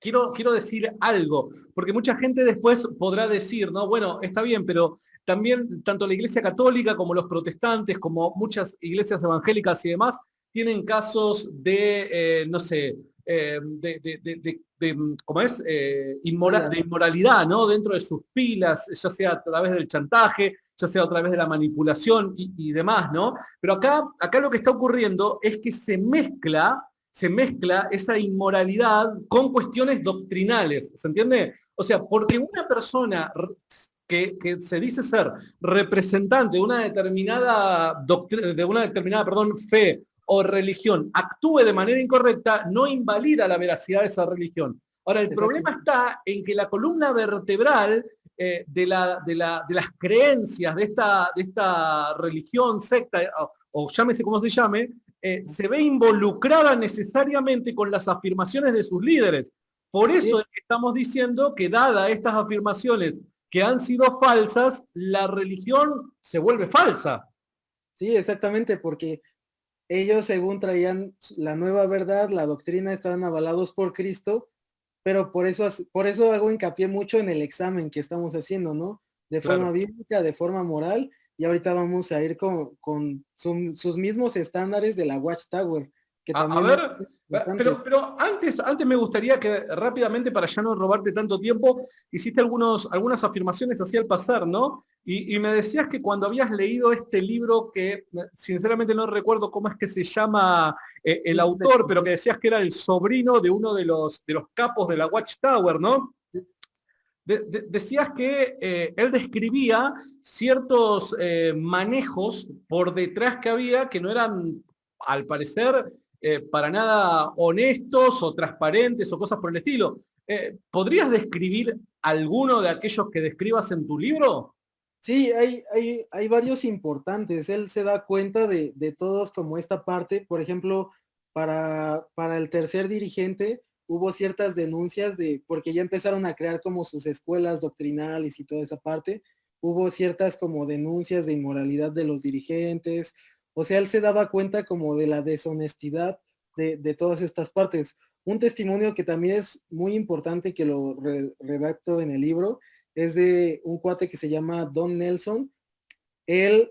[SPEAKER 1] quiero decir algo, porque mucha gente después podrá decir, ¿no? Bueno, está bien, pero también tanto la Iglesia Católica como los protestantes, como muchas iglesias evangélicas y demás, tienen casos de, no sé, ¿cómo es?
[SPEAKER 2] mira,
[SPEAKER 1] De inmoralidad, ¿no? Dentro de sus filas, ya sea a través del chantaje, ya sea a través de la manipulación y demás, ¿no? Pero acá lo que está ocurriendo es que se mezcla esa inmoralidad con cuestiones doctrinales, ¿se entiende? O sea, porque una persona que se dice ser representante de una determinada, perdón, fe o religión actúe de manera incorrecta, no invalida la veracidad de esa religión. Ahora, el
[SPEAKER 2] exacto.
[SPEAKER 1] problema está en que la columna vertebral de las creencias de esta religión, secta, o llámese como se llame, se ve involucrada necesariamente con las afirmaciones de sus líderes. Por
[SPEAKER 2] Sí,
[SPEAKER 1] eso es que estamos diciendo que dada estas afirmaciones que han sido falsas, la religión se vuelve falsa.
[SPEAKER 2] sí, exactamente, porque ellos según traían la nueva verdad, la doctrina, estaban avalados por Cristo, pero por eso hago hincapié mucho en el examen que estamos haciendo, ¿no? De forma
[SPEAKER 1] Claro.
[SPEAKER 2] bíblica, de forma moral, y ahorita vamos a ir con sus mismos estándares de la Watchtower, que
[SPEAKER 1] A
[SPEAKER 2] también es
[SPEAKER 1] ver,
[SPEAKER 2] importante.
[SPEAKER 1] pero antes me gustaría que rápidamente, para ya no robarte tanto tiempo, hiciste algunas afirmaciones así al pasar, ¿no? Y me decías que cuando habías leído este libro, que sinceramente no recuerdo cómo es que se llama el
[SPEAKER 2] Juicios de
[SPEAKER 1] autor, pero que
[SPEAKER 2] conciencia.
[SPEAKER 1] decías que era el sobrino de uno de los capos de la Watchtower, ¿no? Decías que él describía ciertos manejos por detrás que había que no eran, al parecer, para nada honestos o transparentes o cosas por el estilo. ¿Podrías describir alguno de aquellos que describas en tu libro?
[SPEAKER 2] Sí, hay varios importantes. Él se da cuenta de todos como esta parte. Por ejemplo, para el tercer dirigente hubo ciertas denuncias porque ya empezaron a crear como sus escuelas doctrinales y toda esa parte. Hubo ciertas como denuncias de inmoralidad de los dirigentes. O sea, él se daba cuenta como de la deshonestidad de todas estas partes. Un testimonio que también es muy importante que lo redacto en el libro es de un cuate que se llama Don Nelson. Él,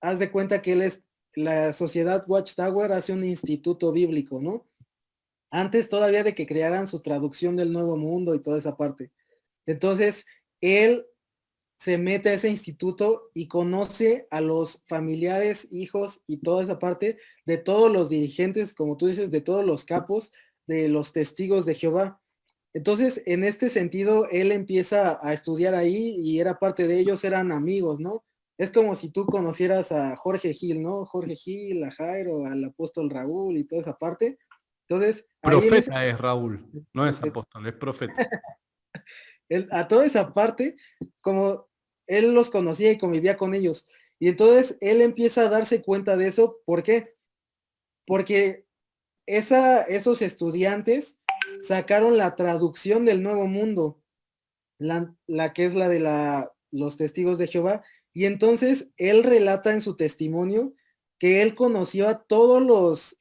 [SPEAKER 2] haz de cuenta que él es, la sociedad Watchtower hace un instituto bíblico, ¿no? Antes todavía de que crearan su traducción del Nuevo Mundo y toda esa parte. Entonces, él se mete a ese instituto y conoce a los familiares, hijos y toda esa parte de todos los dirigentes, como tú dices, de todos los capos, de los testigos de Jehová. Entonces, en este sentido, él empieza a estudiar ahí y era parte de ellos, eran amigos, ¿no? Es como si tú conocieras a Jorge Gil, ¿no? Jorge Gil, a Jairo, al apóstol Raúl y toda esa parte. Entonces, ahí en ese,
[SPEAKER 1] Profeta es Raúl, no es apóstol, es profeta.
[SPEAKER 2] a toda esa parte, como él los conocía y convivía con ellos. Y entonces él empieza a darse cuenta de eso. ¿Por qué? Porque esos estudiantes sacaron la traducción del Nuevo Mundo, la que es la de los testigos de Jehová, y entonces él relata en su testimonio que él conoció a todos los,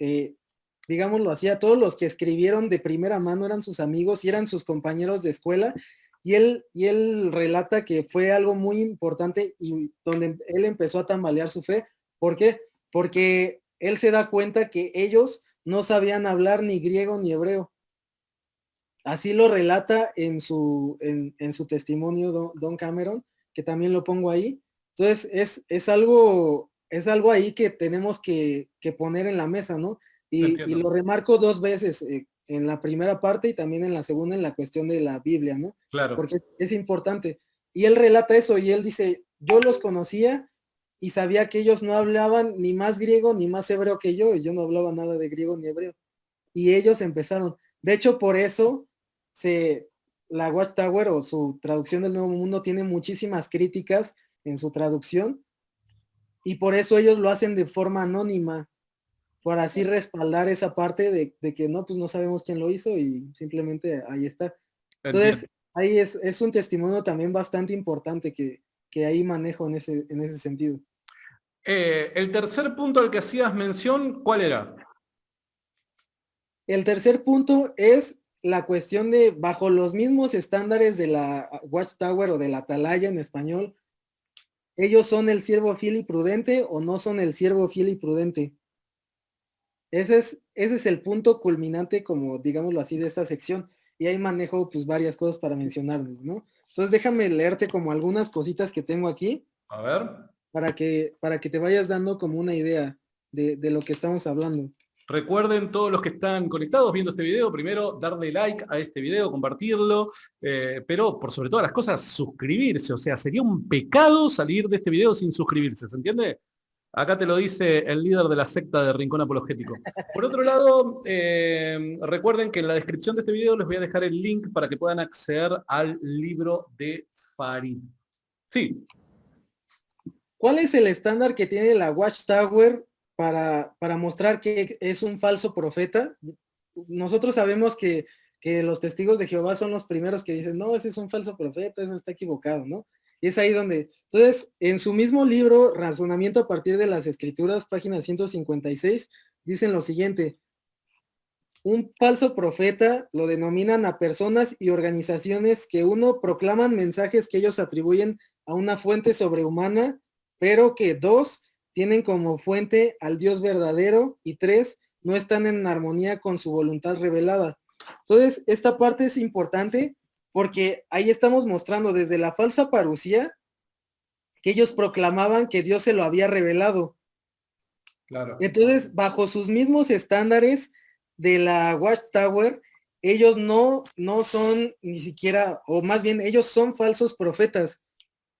[SPEAKER 2] digámoslo así, a todos los que escribieron de primera mano, eran sus amigos y eran sus compañeros de escuela, y él relata que fue algo muy importante y donde él empezó a tambalear su fe. ¿Por qué? Porque él se da cuenta que ellos no sabían hablar ni griego ni hebreo. Así lo relata en su testimonio Don Cameron, que también lo pongo ahí. Entonces, es algo ahí que tenemos que poner en la mesa, ¿no? Y
[SPEAKER 1] Entiendo,
[SPEAKER 2] lo remarco dos veces, en la primera parte y también en la segunda, en la cuestión de la Biblia, ¿no?
[SPEAKER 1] claro.
[SPEAKER 2] Porque es importante. Y él relata eso y él dice, yo los conocía y sabía que ellos no hablaban ni más griego ni más hebreo que yo, y yo no hablaba nada de griego ni hebreo. Y ellos empezaron. De hecho, por eso se, la Watchtower o su traducción del Nuevo Mundo tiene muchísimas críticas en su traducción y por eso ellos lo hacen de forma anónima, para así respaldar esa parte de que no, pues no sabemos quién lo hizo y simplemente ahí está.
[SPEAKER 1] Entiendo.
[SPEAKER 2] Entonces, ahí es un testimonio también bastante importante que ahí manejo en ese sentido.
[SPEAKER 1] El tercer punto al que hacías mención, ¿cuál era?
[SPEAKER 2] El tercer punto es la cuestión de, bajo los mismos estándares de la Watchtower o de la Atalaya en español, ellos son el siervo fiel y prudente o no son el siervo fiel y prudente. Ese es el punto culminante, como digámoslo así, de esta sección. Y ahí manejo pues varias cosas para mencionarlo, ¿no? Entonces déjame leerte como algunas cositas que tengo aquí
[SPEAKER 1] A ver.
[SPEAKER 2] para que te vayas dando como una idea de lo que estamos hablando.
[SPEAKER 1] Recuerden todos los que están conectados viendo este video, primero darle like a este video, compartirlo, pero por sobre todas las cosas suscribirse, o sea, sería un pecado salir de este video sin suscribirse, ¿se entiende? Acá te lo dice el líder de la secta de Rincón Apologético. Por otro lado, recuerden que en la descripción de este video les voy a dejar el link para que puedan acceder al libro de Farid. Sí,
[SPEAKER 2] ¿Cuál es el estándar que tiene la Watchtower para mostrar que es un falso profeta? Nosotros sabemos que que los testigos de Jehová son los primeros que dicen, no, ese es un falso profeta, eso está equivocado, ¿no? Y es ahí donde, entonces, en su mismo libro, Razonamiento a partir de las Escrituras, página 156, dicen lo siguiente: un falso profeta lo denominan a personas y organizaciones que, uno, proclaman mensajes que ellos atribuyen a una fuente sobrehumana, pero que, dos, tienen como fuente al Dios verdadero, y tres, no están en armonía con su voluntad revelada. Entonces, esta parte es importante porque ahí estamos mostrando desde la falsa parucía que ellos proclamaban que Dios se lo había revelado.
[SPEAKER 1] Claro.
[SPEAKER 2] Entonces, bajo sus mismos estándares de la Watchtower, ellos no son ni siquiera, o más bien, ellos son falsos profetas.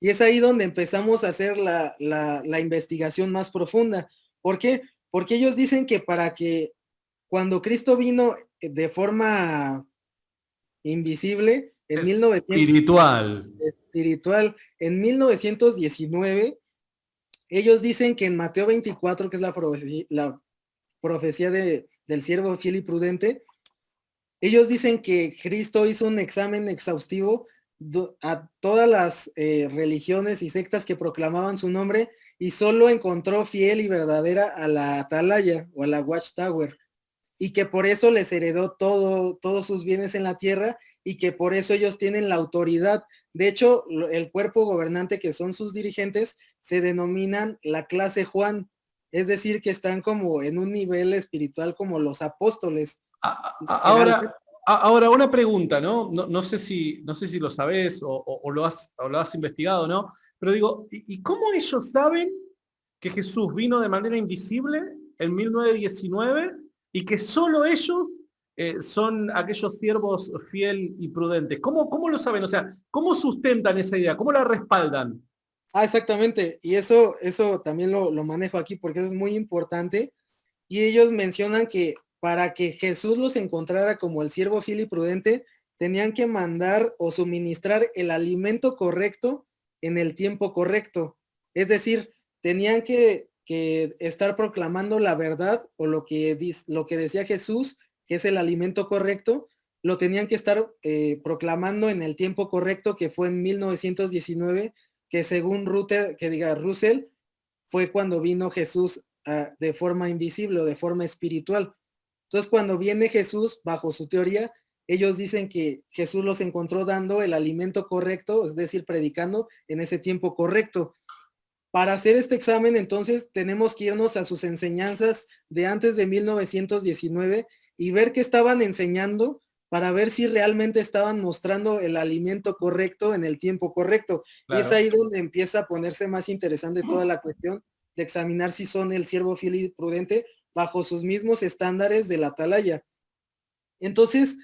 [SPEAKER 2] Y es ahí donde empezamos a hacer la investigación más profunda. ¿Por qué? Porque ellos dicen que para que cuando Cristo vino de forma invisible, en 1900,
[SPEAKER 1] Espiritual.
[SPEAKER 2] espiritual, en 1919, ellos dicen que en Mateo 24, que es la profecía del siervo fiel y prudente, ellos dicen que Cristo hizo un examen exhaustivo a todas las religiones y sectas que proclamaban su nombre y solo encontró fiel y verdadera a la atalaya o a la Watchtower, y que por eso les heredó todos sus bienes en la tierra y que por eso ellos tienen la autoridad. De hecho, el cuerpo gobernante, que son sus dirigentes, se denominan la clase Juan, es decir, que están como en un nivel espiritual como los apóstoles.
[SPEAKER 1] Ahora, ahora una pregunta, ¿no? No sé si lo sabés o lo has investigado, ¿no? Pero digo, ¿y cómo ellos saben que Jesús vino de manera invisible en 1919 y que solo ellos son aquellos siervos fiel y prudentes? ¿Cómo lo saben? O sea, ¿cómo sustentan esa idea? ¿Cómo la respaldan?
[SPEAKER 2] Exactamente, y eso también lo manejo aquí porque eso es muy importante. Y ellos mencionan que para que Jesús los encontrara como el siervo fiel y prudente, tenían que mandar o suministrar el alimento correcto en el tiempo correcto. Es decir, tenían que estar proclamando la verdad o lo que decía Jesús, que es el alimento correcto, lo tenían que estar proclamando en el tiempo correcto, que fue en 1919, que según Russell, fue cuando vino Jesús de forma invisible o de forma espiritual. Entonces, cuando viene Jesús, bajo su teoría, ellos dicen que Jesús los encontró dando el alimento correcto, es decir, predicando en ese tiempo correcto. Para hacer este examen, entonces, tenemos que irnos a sus enseñanzas de antes de 1919 y ver qué estaban enseñando para ver si realmente estaban mostrando el alimento correcto en el tiempo correcto. Y es
[SPEAKER 1] Claro.
[SPEAKER 2] ahí donde empieza a ponerse más interesante toda la cuestión de examinar si son el siervo fiel y prudente bajo sus mismos estándares de la atalaya. Entonces,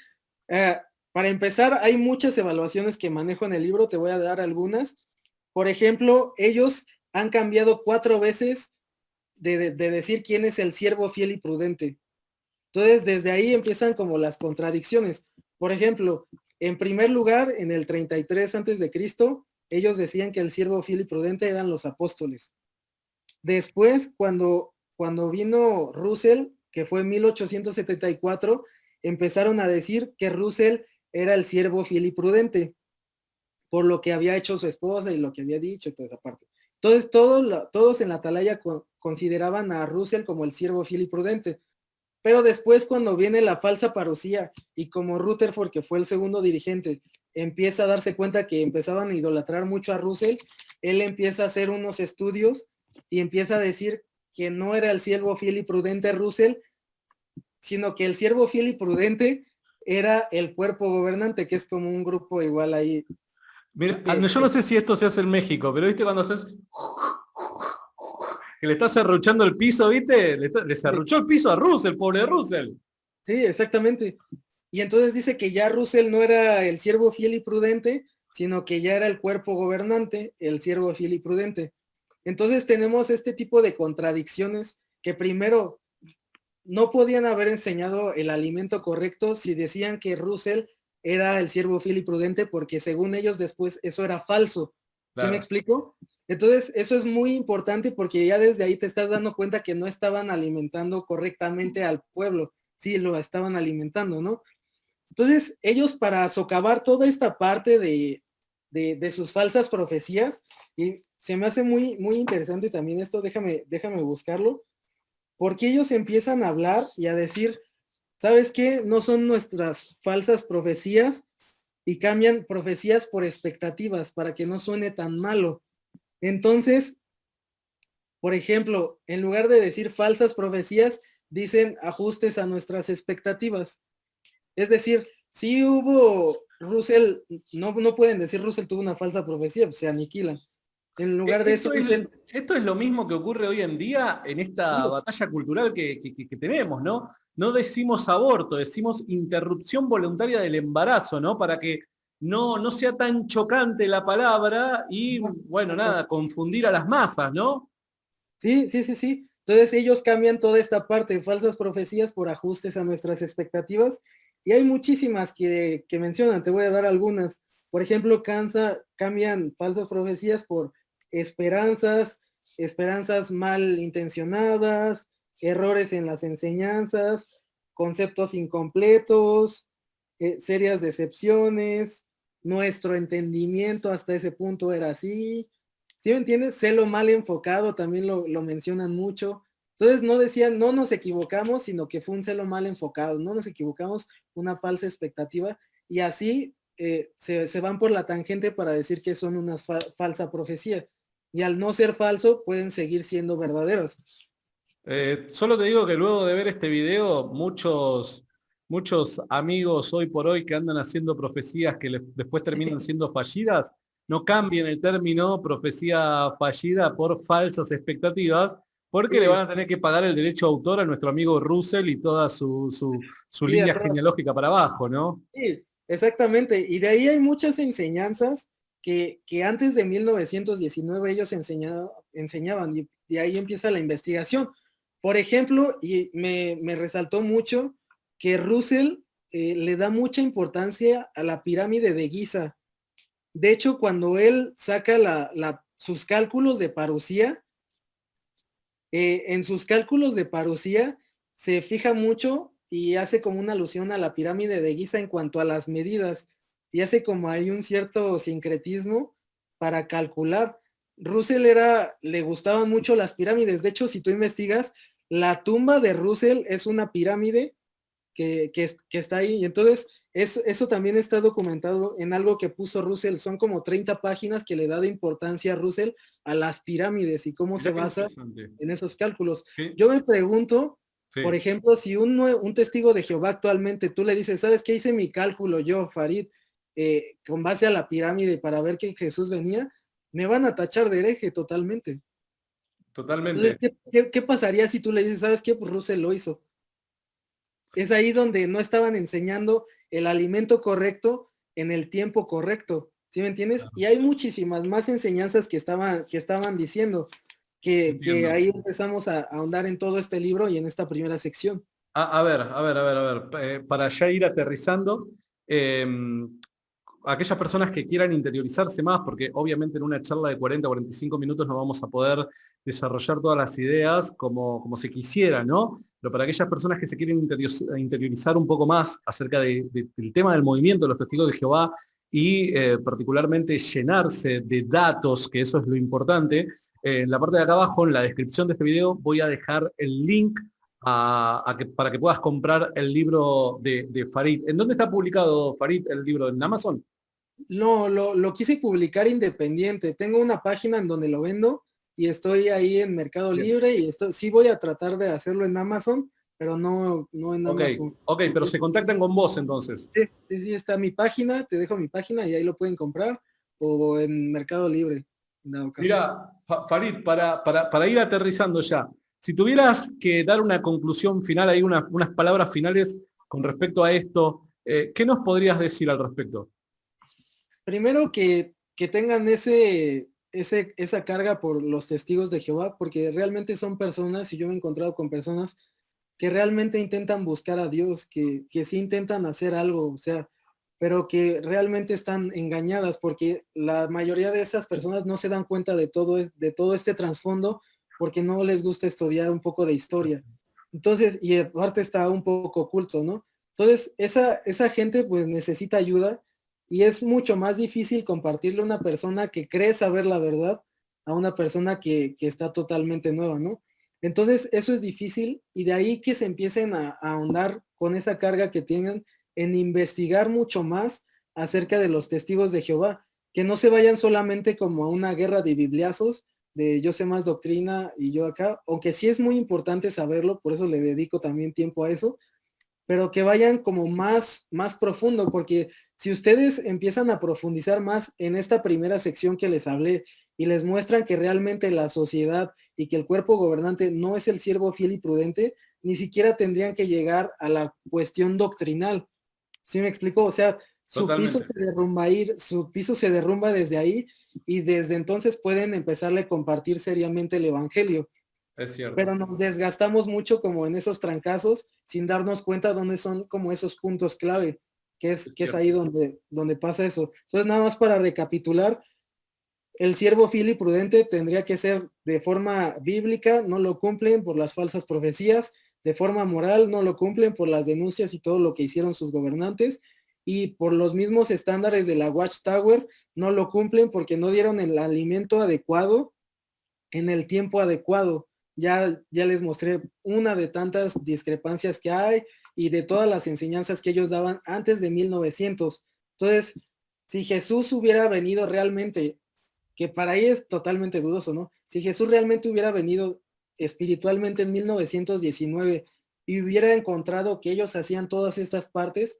[SPEAKER 2] eh, para empezar, hay muchas evaluaciones que manejo en el libro, te voy a dar algunas. Por ejemplo, ellos han cambiado 4 veces de decir quién es el siervo fiel y prudente. Entonces, desde ahí empiezan como las contradicciones. Por ejemplo, en primer lugar, en el 33 antes de Cristo, ellos decían que el siervo fiel y prudente eran los apóstoles. Después, cuando vino Russell, que fue en 1874, empezaron a decir que Russell era el siervo fiel y prudente, por lo que había hecho su esposa y lo que había dicho y toda esa parte. Entonces, todos en la atalaya consideraban a Russell como el siervo fiel y prudente. Pero después, cuando viene la falsa parucía y como Rutherford, que fue el segundo dirigente, empieza a darse cuenta que empezaban a idolatrar mucho a Russell, él empieza a hacer unos estudios y empieza a decir que no era el siervo fiel y prudente Russell, sino que el siervo fiel y prudente era el cuerpo gobernante, que es como un grupo igual ahí.
[SPEAKER 1] Mira, yo no sé si esto se hace en México, pero viste cuando haces que le estás serruchando el piso, ¿viste? Le serruchó el piso a Russell, pobre Russell.
[SPEAKER 2] Sí, exactamente. Y entonces dice que ya Russell no era el siervo fiel y prudente, sino que ya era el cuerpo gobernante, el siervo fiel y prudente. Entonces tenemos este tipo de contradicciones que primero no podían haber enseñado el alimento correcto si decían que Russell era el siervo fiel y prudente, porque según ellos después eso era falso. ¿Sí me
[SPEAKER 1] Claro.
[SPEAKER 2] explico? Entonces eso es muy importante porque ya desde ahí te estás dando cuenta que no estaban alimentando correctamente al pueblo. Sí, lo estaban alimentando, ¿no? Entonces, ellos para socavar toda esta parte de sus falsas profecías, y se me hace muy, muy interesante también esto, déjame buscarlo, porque ellos empiezan a hablar y a decir, ¿sabes qué? No son nuestras falsas profecías, y cambian profecías por expectativas para que no suene tan malo. Entonces, por ejemplo, en lugar de decir falsas profecías, dicen ajustes a nuestras expectativas. Es decir, si hubo Russell, no pueden decir Russell tuvo una falsa profecía, pues se aniquilan. En lugar de eso dicen,
[SPEAKER 1] Esto es lo mismo que ocurre hoy en día en esta
[SPEAKER 2] sí,
[SPEAKER 1] batalla cultural que tenemos, ¿no? No decimos aborto, decimos interrupción voluntaria del embarazo, ¿no? Para que no sea tan chocante la palabra y, bueno, nada, confundir a las masas, ¿no?
[SPEAKER 2] sí. Entonces ellos cambian toda esta parte de falsas profecías por ajustes a nuestras expectativas. Y hay muchísimas que mencionan, te voy a dar algunas. Por ejemplo, cambian falsas profecías por esperanzas, esperanzas mal intencionadas, errores en las enseñanzas, conceptos incompletos, serias decepciones, nuestro entendimiento hasta ese punto era así. ¿Sí me entiendes? Celo mal enfocado, también lo mencionan mucho. Entonces no decían, no nos equivocamos, sino que fue un celo mal enfocado, no nos equivocamos, una falsa expectativa, y así se van por la tangente para decir que son una falsa profecía, y al no ser falso, pueden seguir siendo verdaderos.
[SPEAKER 1] Solo te digo que luego de ver este video, muchos amigos hoy por hoy que andan haciendo profecías que después terminan siendo fallidas, no cambien el término profecía fallida por falsas expectativas, porque le
[SPEAKER 2] Sí,
[SPEAKER 1] van a tener que pagar el derecho de autor a nuestro amigo Russell y toda su
[SPEAKER 2] sí,
[SPEAKER 1] línea genealógica para abajo, ¿no?
[SPEAKER 2] sí, exactamente. Y de ahí hay muchas enseñanzas que antes de 1919 ellos enseñaban, y de ahí empieza la investigación. Por ejemplo, y me resaltó mucho que Russell le da mucha importancia a la pirámide de Giza. De hecho, cuando él saca sus cálculos de parucía, en sus cálculos de parucía se fija mucho y hace como una alusión a la pirámide de Giza en cuanto a las medidas, y hace como hay un cierto sincretismo para calcular. Le gustaban mucho las pirámides. De hecho, si tú investigas, la tumba de Russell es una pirámide que está ahí. Y entonces, eso también está documentado en algo que puso Russell. Son como 30 páginas que le da de importancia a Russell a las pirámides y cómo se
[SPEAKER 1] Mirá qué
[SPEAKER 2] basa
[SPEAKER 1] interesante.
[SPEAKER 2] en esos cálculos.
[SPEAKER 1] ¿Qué?
[SPEAKER 2] Yo me pregunto, por
[SPEAKER 1] Sí.
[SPEAKER 2] ejemplo, si un testigo de Jehová actualmente tú le dices, ¿sabes qué hice mi cálculo yo, Farid, con base a la pirámide para ver que Jesús venía? Me van a tachar de hereje totalmente. Entonces,
[SPEAKER 1] Totalmente.
[SPEAKER 2] ¿qué pasaría si tú le dices, ¿sabes qué? Pues Russell lo hizo. Es ahí donde no estaban enseñando el alimento correcto en el tiempo correcto, ¿sí me entiendes? Y hay muchísimas más enseñanzas que estaban diciendo, que
[SPEAKER 1] Entiendo.
[SPEAKER 2] ahí empezamos a ahondar en todo este libro y en esta primera sección.
[SPEAKER 1] A ver, para ya ir aterrizando, eh, aquellas personas que quieran interiorizarse más, porque obviamente en una charla de 40 o 45 minutos no vamos a poder desarrollar todas las ideas como se quisiera, ¿no? Pero para aquellas personas que se quieren interiorizar un poco más acerca del tema del movimiento de los testigos de Jehová y particularmente llenarse de datos, que eso es lo importante, en la parte de acá abajo, en la descripción de este video, voy a dejar el link para que puedas comprar el libro de Farid. ¿En dónde está publicado, Farid, el libro? ¿En Amazon?
[SPEAKER 2] No, lo quise publicar independiente. Tengo una página en donde lo vendo y estoy ahí en Mercado
[SPEAKER 1] Bien.
[SPEAKER 2] Libre, y esto sí voy a tratar de hacerlo en Amazon, pero no en
[SPEAKER 1] Ok,
[SPEAKER 2] Amazon.
[SPEAKER 1] ok, pero se contactan con vos entonces.
[SPEAKER 2] Sí, sí, sí, está mi página, te dejo mi página y ahí lo pueden comprar, o en Mercado Libre en la ocasión.
[SPEAKER 1] Mira, Farid, para ir aterrizando ya, si tuvieras que dar una conclusión final, hay unas palabras finales con respecto a esto, ¿qué nos podrías decir al respecto?
[SPEAKER 2] Primero que tengan esa carga por los testigos de Jehová, porque realmente son personas, y yo me he encontrado con personas que realmente intentan buscar a Dios, que sí intentan hacer algo, o sea, pero que realmente están engañadas, porque la mayoría de esas personas no se dan cuenta de todo este trasfondo, porque no les gusta estudiar un poco de historia. Entonces, y aparte está un poco oculto, ¿no? Entonces, esa gente pues necesita ayuda y es mucho más difícil compartirle a una persona que cree saber la verdad a una persona que está totalmente nueva, ¿no? Entonces, eso es difícil y de ahí que se empiecen a ahondar con esa carga que tienen en investigar mucho más acerca de los testigos de Jehová, que no se vayan solamente como a una guerra de bibliazos, de yo sé más doctrina y yo acá, aunque sí es muy importante saberlo, por eso le dedico también tiempo a eso, pero que vayan como más profundo, porque si ustedes empiezan a profundizar más en esta primera sección que les hablé y les muestran que realmente la sociedad y que el cuerpo gobernante no es el siervo fiel y prudente, ni siquiera tendrían que llegar a la cuestión doctrinal. ¿Sí me explico? O sea,
[SPEAKER 1] Totalmente.
[SPEAKER 2] su piso se derrumba desde ahí y desde entonces pueden empezarle a compartir seriamente el evangelio,
[SPEAKER 1] Es cierto.
[SPEAKER 2] pero nos desgastamos mucho como en esos trancazos sin darnos cuenta dónde son como esos puntos clave,
[SPEAKER 1] Es
[SPEAKER 2] que es
[SPEAKER 1] cierto.
[SPEAKER 2] ahí donde pasa eso. Entonces, nada más para recapitular, el siervo fiel y prudente tendría que ser de forma bíblica, no lo cumplen por las falsas profecías, de forma moral, no lo cumplen por las denuncias y todo lo que hicieron sus gobernantes, y por los mismos estándares de la Watchtower, no lo cumplen porque no dieron el alimento adecuado en el tiempo adecuado. Ya les mostré una de tantas discrepancias que hay y de todas las enseñanzas que ellos daban antes de 1900. Entonces, si Jesús hubiera venido realmente, que para ahí es totalmente dudoso, ¿no? Si Jesús realmente hubiera venido espiritualmente en 1919 y hubiera encontrado que ellos hacían todas estas partes,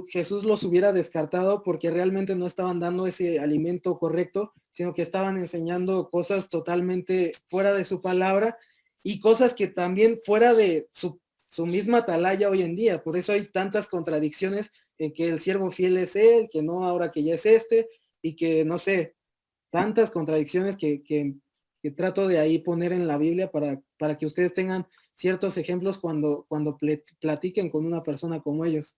[SPEAKER 2] Jesús los hubiera descartado porque realmente no estaban dando ese alimento correcto, sino que estaban enseñando cosas totalmente fuera de su palabra y cosas que también fuera de su misma atalaya hoy en día. Por eso hay tantas contradicciones en que el siervo fiel es él, que no ahora que ya es este, y que no sé, tantas contradicciones que trato de ahí poner en la Biblia para que ustedes tengan ciertos ejemplos cuando platiquen con una persona como ellos.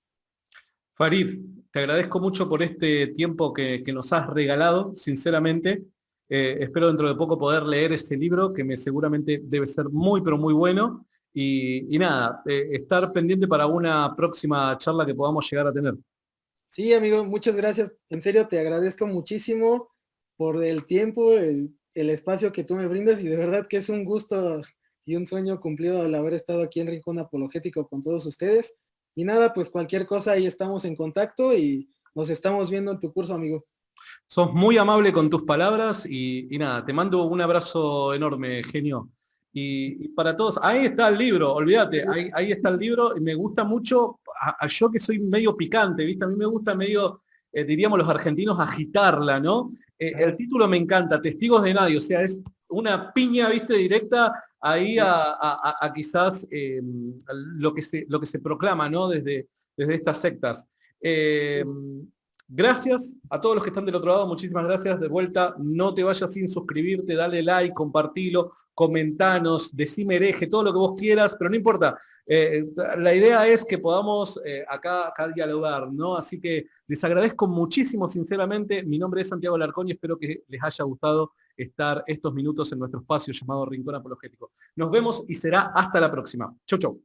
[SPEAKER 1] Farid, te agradezco mucho por este tiempo que nos has regalado, sinceramente. Espero dentro de poco poder leer ese libro, que seguramente debe ser muy, pero muy bueno. Y nada, estar pendiente para una próxima charla que podamos llegar a tener.
[SPEAKER 2] Sí, amigo, muchas gracias. En serio, te agradezco muchísimo por el tiempo, el espacio que tú me brindas y de verdad que es un gusto y un sueño cumplido al haber estado aquí en Rincón Apologético con todos ustedes. Y nada, pues cualquier cosa ahí estamos en contacto y nos estamos viendo en tu curso, amigo.
[SPEAKER 1] Sos muy amable con tus palabras y nada, te mando un abrazo enorme, genio. Y para todos, ahí está el libro, olvídate, ahí está el libro y me gusta mucho, yo que soy medio picante, ¿viste? A mí me gusta medio, diríamos los argentinos, agitarla, ¿no? El
[SPEAKER 2] Ajá,
[SPEAKER 1] título me encanta, Testigos de Nadie, o sea, es una piña, ¿viste? Directa ahí
[SPEAKER 2] sí.
[SPEAKER 1] a quizás lo que se proclama, ¿no? Desde estas sectas. Eh, Gracias a todos los que están del otro lado, muchísimas gracias. De vuelta, no te vayas sin suscribirte, dale like, compartilo, comentanos, decime hereje, todo lo que vos quieras, pero no importa. La idea es que podamos acá dialogar, ¿no? Así que les agradezco muchísimo, sinceramente. Mi nombre es Santiago Larcón y espero que les haya gustado estar estos minutos en nuestro espacio llamado Rincón Apologético. Nos vemos y será hasta la próxima. Chau, chau.